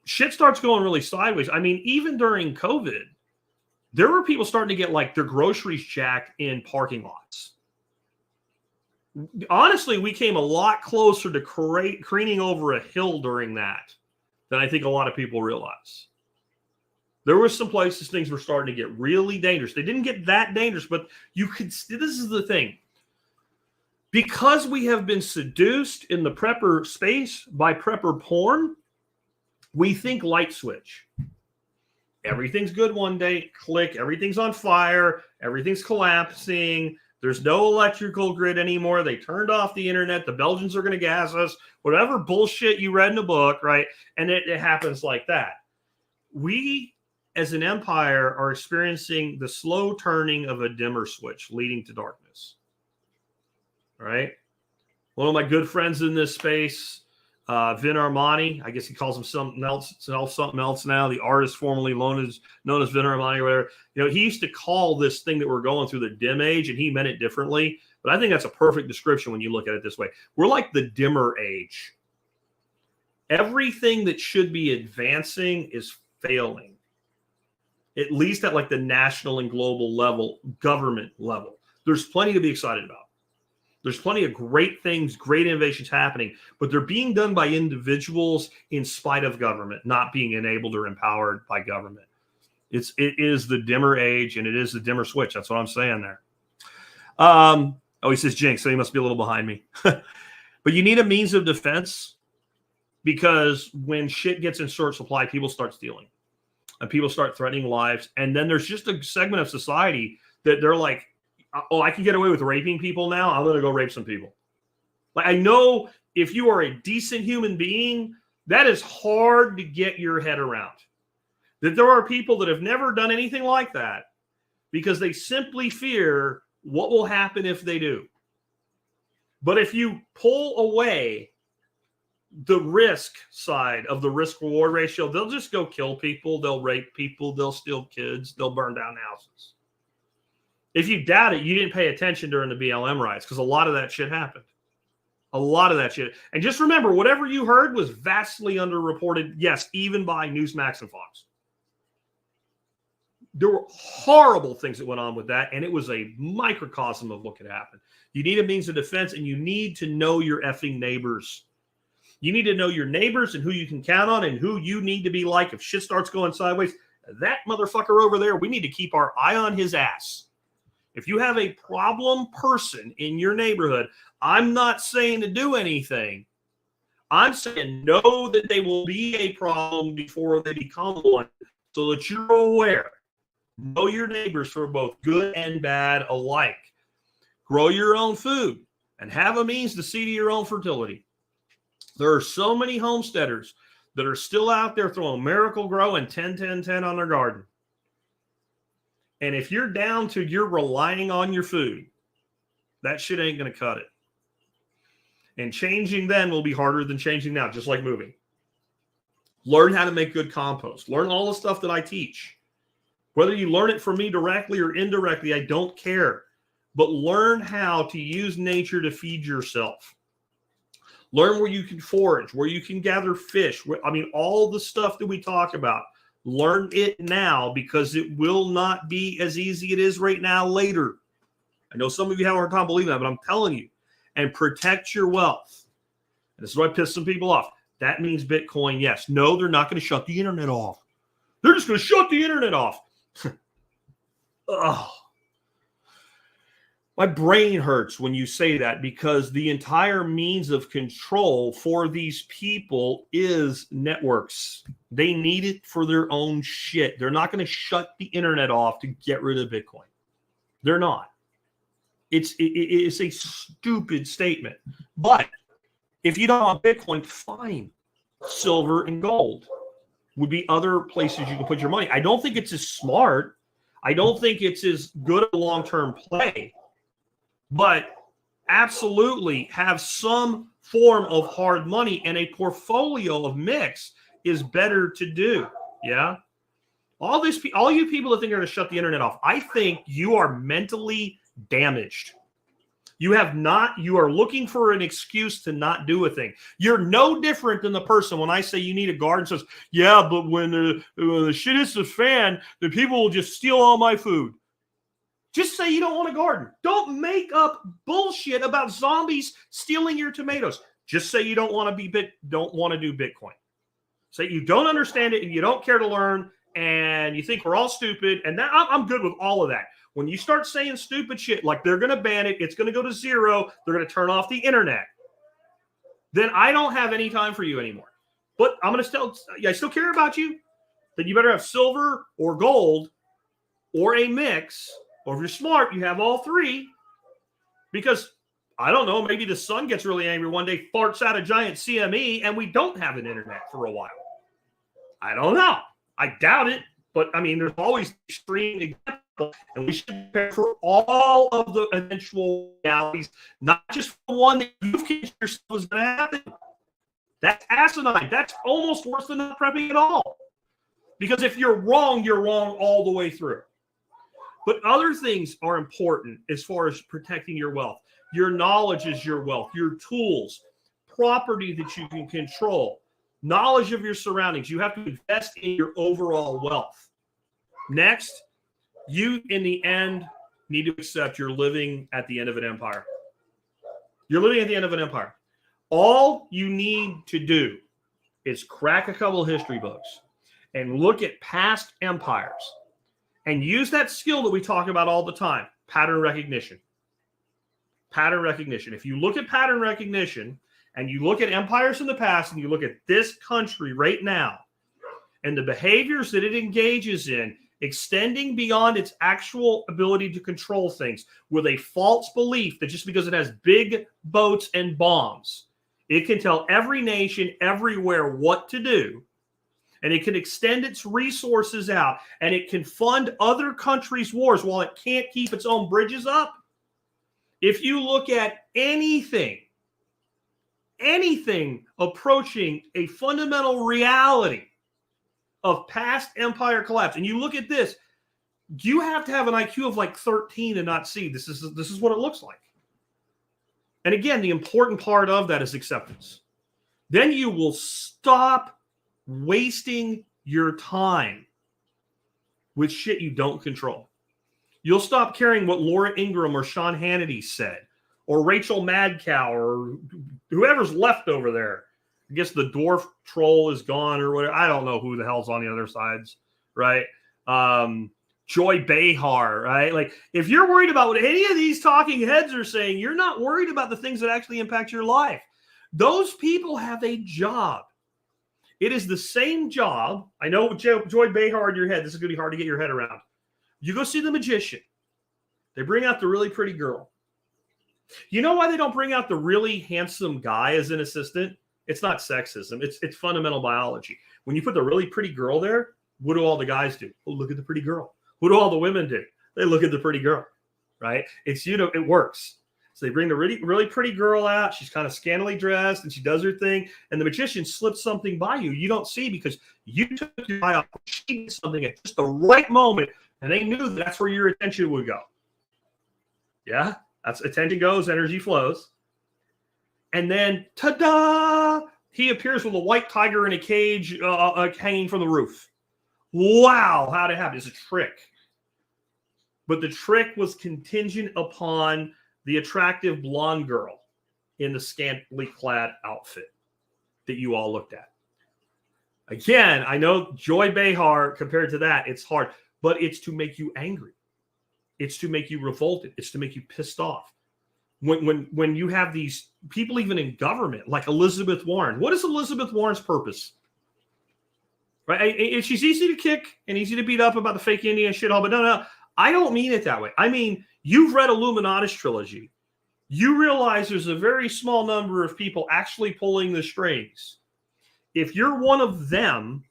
Shit starts going really sideways. I mean, even during COVID, there were people starting to get like their groceries jacked in parking lots. Honestly, we came a lot closer to careening over a hill during that than I think a lot of people realize. There were some places things were starting to get really dangerous. They didn't get that dangerous, but you could. This is the thing. Because we have been seduced in the prepper space by prepper porn, we think light switch. Everything's good one day, click, everything's on fire, everything's collapsing, there's no electrical grid anymore, they turned off the internet, the Belgians are going to gas us, whatever bullshit you read in a book, right? And it happens like that. We, as an empire, are experiencing the slow turning of a dimmer switch leading to darkness. Right? One of my good friends in this space, Vin Armani, I guess he calls him something else now, the artist formerly known as Vin Armani or whatever. You know, he used to call this thing that we're going through the dim age, and he meant it differently. But I think that's a perfect description when you look at it this way. We're like the dimmer age. Everything that should be advancing is failing, at least at like the national and global level, government level. There's plenty to be excited about. There's plenty of great things, great innovations happening, but they're being done by individuals in spite of government, not being enabled or empowered by government. It is the dimmer age, and it is the dimmer switch. That's what I'm saying there. He says Jinx, so he must be a little behind me. But you need a means of defense, because when shit gets in short supply, people start stealing and people start threatening lives. And then there's just a segment of society that they're like, oh, I can get away with raping people now, I'm going to go rape some people. Like, I know if you are a decent human being, that is hard to get your head around. That there are people that have never done anything like that because they simply fear what will happen if they do. But if you pull away the risk side of the risk-reward ratio, they'll just go kill people, they'll rape people, they'll steal kids, they'll burn down houses. If you doubt it, you didn't pay attention during the BLM riots, because a lot of that shit happened. A lot of that shit. And just remember, whatever you heard was vastly underreported, yes, even by Newsmax and Fox. There were horrible things that went on with that, and it was a microcosm of what could happen. You need a means of defense, and you need to know your effing neighbors. You need to know your neighbors and who you can count on and who you need to be like if shit starts going sideways. That motherfucker over there, we need to keep our eye on his ass. If you have a problem person in your neighborhood, I'm not saying to do anything. I'm saying know that they will be a problem before they become one, so that you're aware. Know your neighbors for both good and bad alike. Grow your own food and have a means to see to your own fertility. There are so many homesteaders that are still out there throwing Miracle Grow and 10-10-10 on their garden. And if you're down to you're relying on your food, that shit ain't going to cut it. And changing then will be harder than changing now, just like moving. Learn how to make good compost. Learn all the stuff that I teach. Whether you learn it from me directly or indirectly, I don't care. But learn how to use nature to feed yourself. Learn where you can forage, where you can gather fish. All the stuff that we talk about. Learn it now, because it will not be as easy as it is right now later. I know some of you have a hard time believing that, but I'm telling you. And protect your wealth. And this is why I piss some people off. That means Bitcoin, yes. No, they're not going to shut the internet off. They're just going to shut the internet off. Oh. My brain hurts when you say that, because the entire means of control for these people is networks. They need it for their own shit. They're not going to shut the internet off to get rid of Bitcoin. They're not. It's a stupid statement. But if you don't want Bitcoin, fine. Silver and gold would be other places you can put your money. I don't think it's as smart. I don't think it's as good a long-term play. But absolutely have some form of hard money, and a portfolio of mix is better to do. Yeah. All you people that think are going to shut the internet off, I think you are mentally damaged. You are looking for an excuse to not do a thing. You're no different than the person when I say you need a garden says, yeah, but when the shit hits the fan, the people will just steal all my food. Just say you don't want a garden. Don't make up bullshit about zombies stealing your tomatoes. Just say you don't want to do Bitcoin. Say you don't understand it and you don't care to learn, and you think we're all stupid. And that I'm good with all of that. When you start saying stupid shit like they're going to ban it, it's going to go to zero, they're going to turn off the internet, then I don't have any time for you anymore. But I'm going to I still care about you. Then you better have silver or gold or a mix. Or if you're smart, you have all three, because I don't know, maybe the sun gets really angry one day, farts out a giant CME, and we don't have an internet for a while. I don't know. I doubt it, but there's always extreme examples, and we should prepare for all of the eventual realities, not just the one that you've convinced yourself is going to happen. That's asinine. That's almost worse than not prepping at all. Because if you're wrong all the way through. But other things are important as far as protecting your wealth. Your knowledge is your wealth, your tools, property that you can control, knowledge of your surroundings. You have to invest in your overall wealth. Next, you, in the end, need to accept you're living at the end of an empire. You're living at the end of an empire. All you need to do is crack a couple of history books and look at past empires. And use that skill that we talk about all the time, pattern recognition. Pattern recognition. If you look at pattern recognition and you look at empires in the past and you look at this country right now and the behaviors that it engages in, extending beyond its actual ability to control things with a false belief that just because it has big boats and bombs, it can tell every nation everywhere what to do. And it can extend its resources out, and it can fund other countries' wars while it can't keep its own bridges up. If you look at anything approaching a fundamental reality of past empire collapse, and you look at this, you have to have an IQ of like 13 to not see this is what it looks like. And again, the important part of that is acceptance. Then you will stop wasting your time with shit you don't control. You'll stop caring what Laura Ingraham or Sean Hannity said, or Rachel Madcow, or whoever's left over there. I guess the dwarf troll is gone or whatever. I don't know who the hell's on the other sides, right? Joy Behar, right? Like, if you're worried about what any of these talking heads are saying, you're not worried about the things that actually impact your life. Those people have a job. It is the same job. I know Joy Behar in your head, this is going to be hard to get your head around. You go see the magician. They bring out the really pretty girl. You know why they don't bring out the really handsome guy as an assistant? It's not sexism. It's fundamental biology. When you put the really pretty girl there, what do all the guys do? Oh, look at the pretty girl. What do all the women do? They look at the pretty girl, right? It works. So they bring the really pretty girl out. She's kind of scantily dressed and she does her thing. And the magician slips something by you. You don't see because you took your eye off. She did something at just the right moment. And they knew that's where your attention would go. Yeah, that's attention goes, energy flows. And then, ta-da! He appears with a white tiger in a cage hanging from the roof. Wow, how'd it happen? It's a trick. But the trick was contingent upon the attractive blonde girl in the scantily clad outfit that you all looked at. Again, I know Joy Behar, compared to that, it's hard, but it's to make you angry. It's to make you revolted. It's to make you pissed off. When you have these people, even in government, like Elizabeth Warren, what is Elizabeth Warren's purpose? Right? And she's easy to kick and easy to beat up about the fake Indian shit all, but no, I don't mean it that way. I mean, you've read Illuminatus trilogy. You realize there's a very small number of people actually pulling the strings. If you're one of them,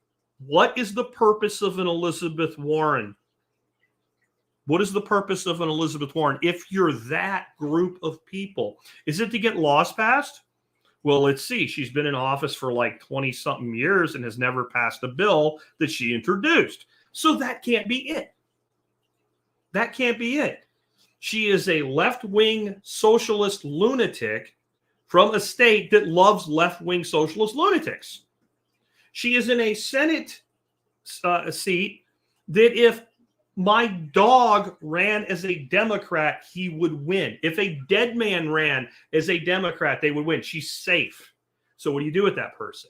what is the purpose of an Elizabeth Warren? What is the purpose of an Elizabeth Warren if you're that group of people? Is it to get laws passed? Well, let's see. She's been in office for like 20-something years and has never passed a bill that she introduced. So that can't be it. That can't be it. She is a left-wing socialist lunatic from a state that loves left-wing socialist lunatics. She is in a Senate seat that if my dog ran as a Democrat, he would win. If a dead man ran as a Democrat, they would win. She's safe. So what do you do with that person?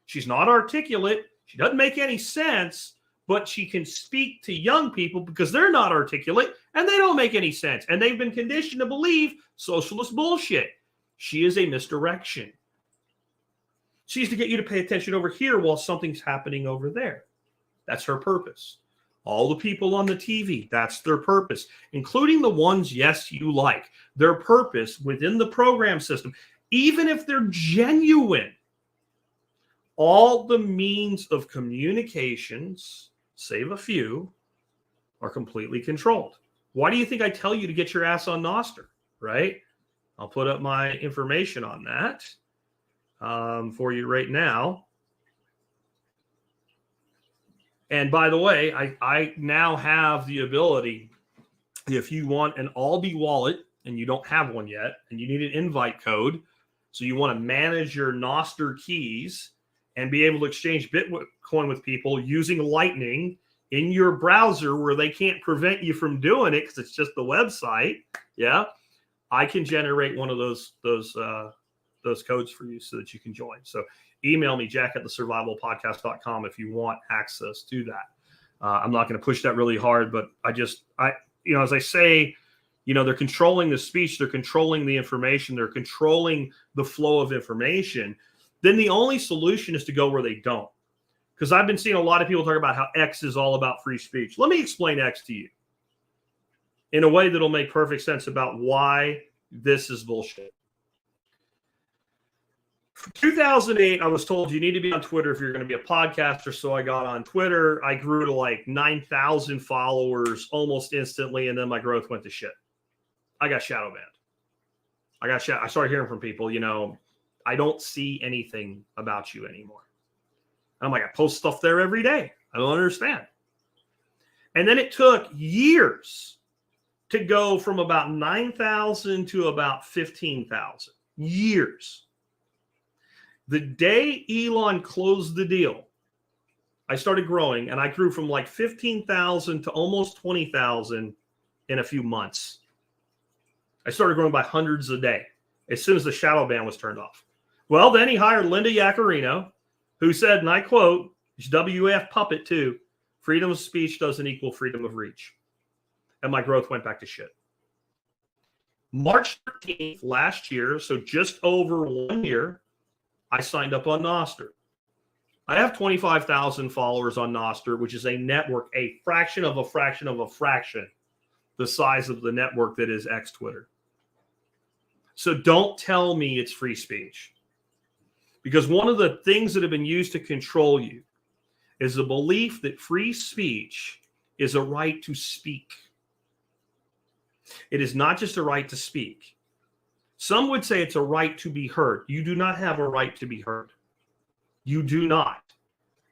She's not articulate. She doesn't make any sense, but she can speak to young people because they're not articulate and they don't make any sense. And they've been conditioned to believe socialist bullshit. She is a misdirection. She's to get you to pay attention over here while something's happening over there. That's her purpose. All the people on the TV, that's their purpose, including the ones, yes, you like. Their purpose within the program system, even if they're genuine, all the means of communications, save a few, are completely controlled. Why do you think I tell you to get your ass on Nostr, right? I'll put up my information on that for you right now. And by the way, I now have the ability, if you want an Albi wallet and you don't have one yet, and you need an invite code, so you want to manage your Nostr keys and be able to exchange Bitcoin with people using Lightning in your browser where they can't prevent you from doing it because it's just the website. Yeah, I can generate one of those codes for you so that you can join. So email me, jack@thesurvivalpodcast.com, if you want access to that. I'm not going to push that really hard, but as I say, they're controlling the speech, they're controlling the information, they're controlling the flow of information. Then the only solution is to go where they don't. Because I've been seeing a lot of people talk about how X is all about free speech. Let me explain X to you in a way that'll make perfect sense about why this is bullshit. 2008, I was told you need to be on Twitter if you're going to be a podcaster. So I got on Twitter. I grew to like 9,000 followers almost instantly. And then my growth went to shit. I got shadow banned. I started hearing from people, I don't see anything about you anymore. I'm like, I post stuff there every day. I don't understand. And then it took years to go from about 9,000 to about 15,000. Years. The day Elon closed the deal, I started growing, and I grew from like 15,000 to almost 20,000 in a few months. I started growing by hundreds a day as soon as the shadow ban was turned off. Well, then he hired Linda Yaccarino, who said, and I quote, she's WF puppet too, freedom of speech doesn't equal freedom of reach. And my growth went back to shit. March 13th last year, so just over 1 year, I signed up on Nostr. I have 25,000 followers on Nostr, which is a network, a fraction of a fraction of a fraction the size of the network that is X Twitter. So don't tell me it's free speech. Because one of the things that have been used to control you is the belief that free speech is a right to speak. It is not just a right to speak. Some would say it's a right to be heard. You do not have a right to be heard. You do not.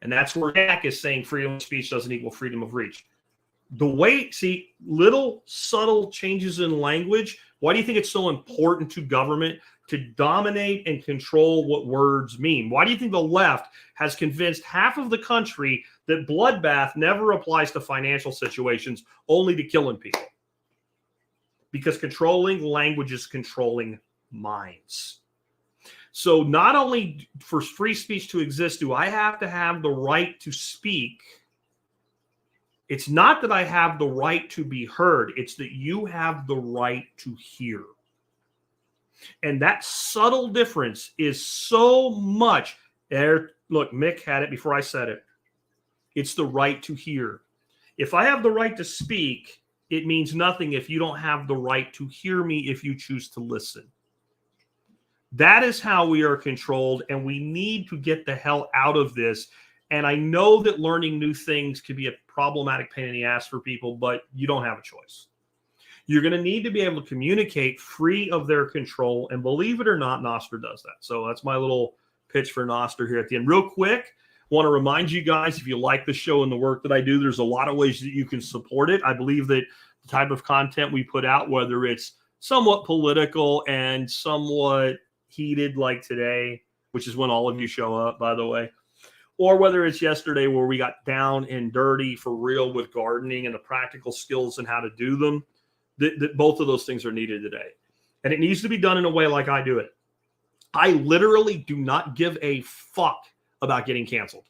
And that's where Jack is saying freedom of speech doesn't equal freedom of reach. The way, see, little subtle changes in language. Why do you think it's so important to government to dominate and control what words mean? Why do you think the left has convinced half of the country that bloodbath never applies to financial situations, only to killing people? Because controlling language is controlling minds. So not only for free speech to exist do I have to have the right to speak, it's not that I have the right to be heard. It's that you have the right to hear. And that subtle difference is so much there. Look, Mick had it before I said it. It's the right to hear. If I have the right to speak, it means nothing if you don't have the right to hear me if you choose to listen. That is how we are controlled, and we need to get the hell out of this. And I know that learning new things can be a problematic pain in the ass for people, but you don't have a choice. You're going to need to be able to communicate free of their control. And believe it or not, Nostr does that. So that's my little pitch for Nostr here at the end. Real quick, want to remind you guys, if you like the show and the work that I do, there's a lot of ways that you can support it. I believe that the type of content we put out, whether it's somewhat political and somewhat heated like today, which is when all of you show up, by the way, or whether it's yesterday where we got down and dirty for real with gardening and the practical skills and how to do them, that both of those things are needed today. And it needs to be done in a way like I do it. I literally do not give a fuck about getting canceled.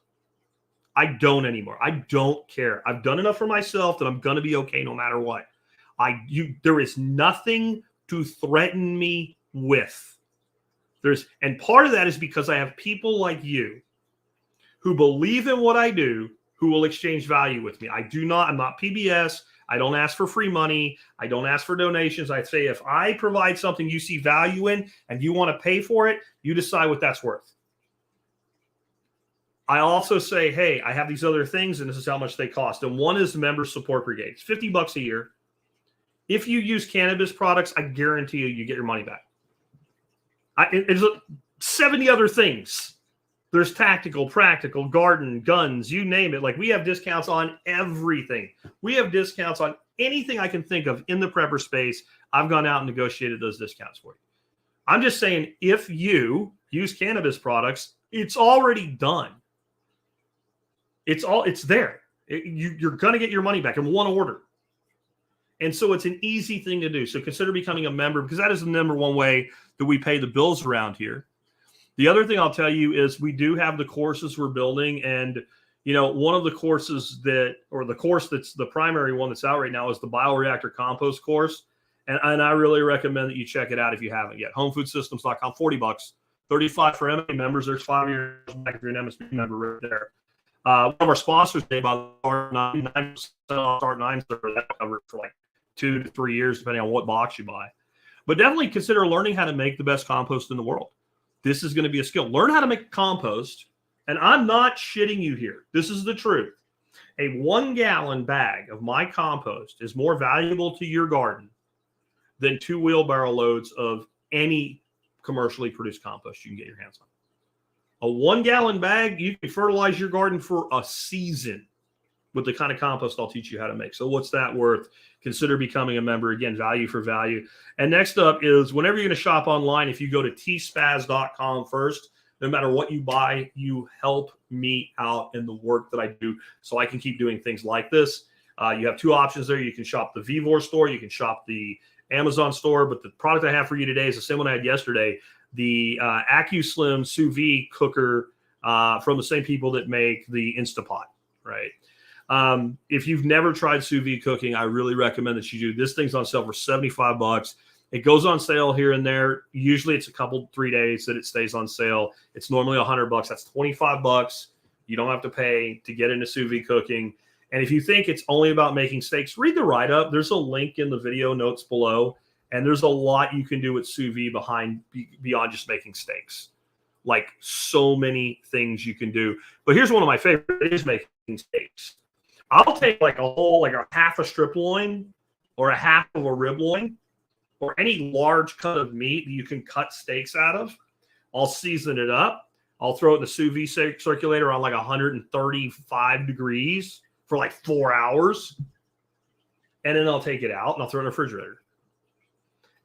I don't anymore. I don't care. I've done enough for myself that I'm going to be okay no matter what. There is nothing to threaten me with. And part of that is because I have people like you who believe in what I do, who will exchange value with me. I'm not PBS. I don't ask for free money. I don't ask for donations. I say, if I provide something you see value in and you want to pay for it, you decide what that's worth. I also say, hey, I have these other things and this is how much they cost. And one is the member support brigade. It's $50 a year. If you use cannabis products, I guarantee you get your money back. There's 70 other things. There's tactical, practical, garden, guns, you name it. Like, we have discounts on everything. We have discounts on anything I can think of in the prepper space. I've gone out and negotiated those discounts for you. I'm just saying, if you use cannabis products, it's already done. It's there. You're going to get your money back in one order. And so it's an easy thing to do. So consider becoming a member, because that is the number one way that we pay the bills around here. The other thing I'll tell you is we do have the courses we're building. And, one of the courses the course that's the primary one that's out right now is the bioreactor compost course. And I really recommend that you check it out if you haven't yet. Homefoodssystems.com, $40, $35 for MA members. There's 5 years back if you're an MSP member right there. One of our sponsors today, by the way, 9% off Start 9 server, that covered for like 2 to 3 years, depending on what box you buy. But definitely consider learning how to make the best compost in the world. This is going to be a skill. Learn how to make compost. And I'm not shitting you here. This is the truth. A 1-gallon bag of my compost is more valuable to your garden than 2 wheelbarrow loads of any commercially produced compost you can get your hands on. A 1-gallon bag, you can fertilize your garden for a season with the kind of compost I'll teach you how to make. So what's that worth? Consider becoming a member. Again, value for value. And next up is, whenever you're going to shop online, if you go to tspaz.com first, no matter what you buy, you help me out in the work that I do so I can keep doing things like this. You have 2 options there. You can shop the Vivor store. You can shop the Amazon store. But the product I have for you today is the same one I had yesterday, the AccuSlim sous vide cooker from the same people that make the Instapot, right? If you've never tried sous vide cooking, I really recommend that you do. This thing's on sale for $75. It goes on sale here and there. Usually it's a couple, 3 days that it stays on sale. It's normally $100. That's $25 You don't have to pay to get into sous vide cooking. And if you think it's only about making steaks, read the write-up. There's a link in the video notes below, and there's a lot you can do with sous vide beyond just making steaks. Like so many things you can do. But here's one of my favorite is making steaks. I'll take like a half a strip loin or a half of a rib loin or any large cut of meat that you can cut steaks out of. I'll season it up. I'll throw it in the sous vide circulator on like 135 degrees for like 4 hours. And then I'll take it out and I'll throw it in the refrigerator.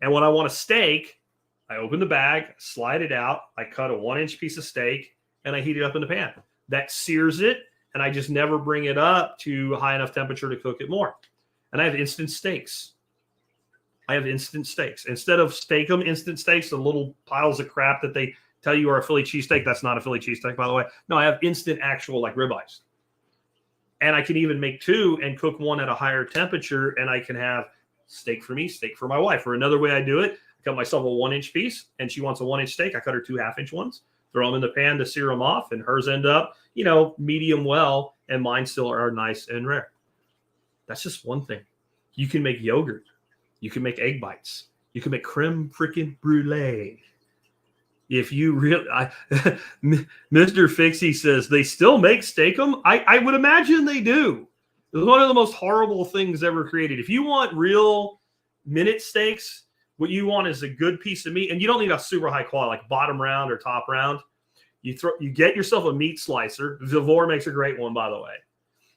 And when I want a steak, I open the bag, slide it out, I cut a 1-inch piece of steak, and I heat it up in the pan. That sears it, and I just never bring it up to a high enough temperature to cook it more. And I have instant steaks. Instead of instant steaks, the little piles of crap that they tell you are a Philly cheesesteak. That's not a Philly cheesesteak, by the way. No, I have instant actual like ribeyes. And I can even make two and cook one at a higher temperature, and I can have steak for me, steak for my wife. Or another way I do it, I cut myself a 1-inch piece, and she wants a 1-inch steak. I cut her 2 half-inch ones, throw them in the pan to sear them off, and hers end up, medium well, and mine still are nice and rare. That's just one thing. You can make yogurt. You can make egg bites. You can make creme freaking brulee. If you really, Mr. Fixie says they still make steak-em. I would imagine they do. It's one of the most horrible things ever created. If you want real minute steaks, what you want is a good piece of meat, and you don't need a super high quality, like bottom round or top round. You get yourself a meat slicer. Vivor makes a great one, by the way.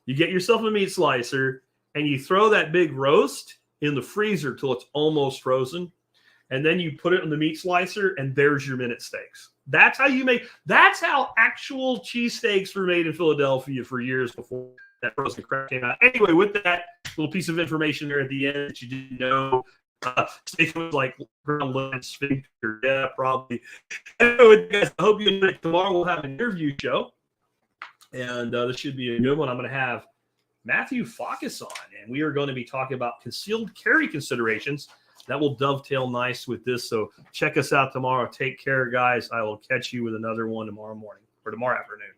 You get yourself a meat slicer, and you throw that big roast in the freezer till it's almost frozen. And then you put it on the meat slicer, and there's your minute steaks. That's how actual cheesesteaks were made in Philadelphia for years before that frozen crap came out. Anyway, with that little piece of information there at the end that you didn't know, steak was like ground lemon sphincter. Yeah, probably. Anyway, guys, I hope you enjoy it. Tomorrow we'll have an interview show, and this should be a good one. I'm going to have Matthew Focus on, and we are going to be talking about concealed carry considerations. That will dovetail nice with this. So check us out tomorrow. Take care, guys. I will catch you with another one tomorrow morning or tomorrow afternoon.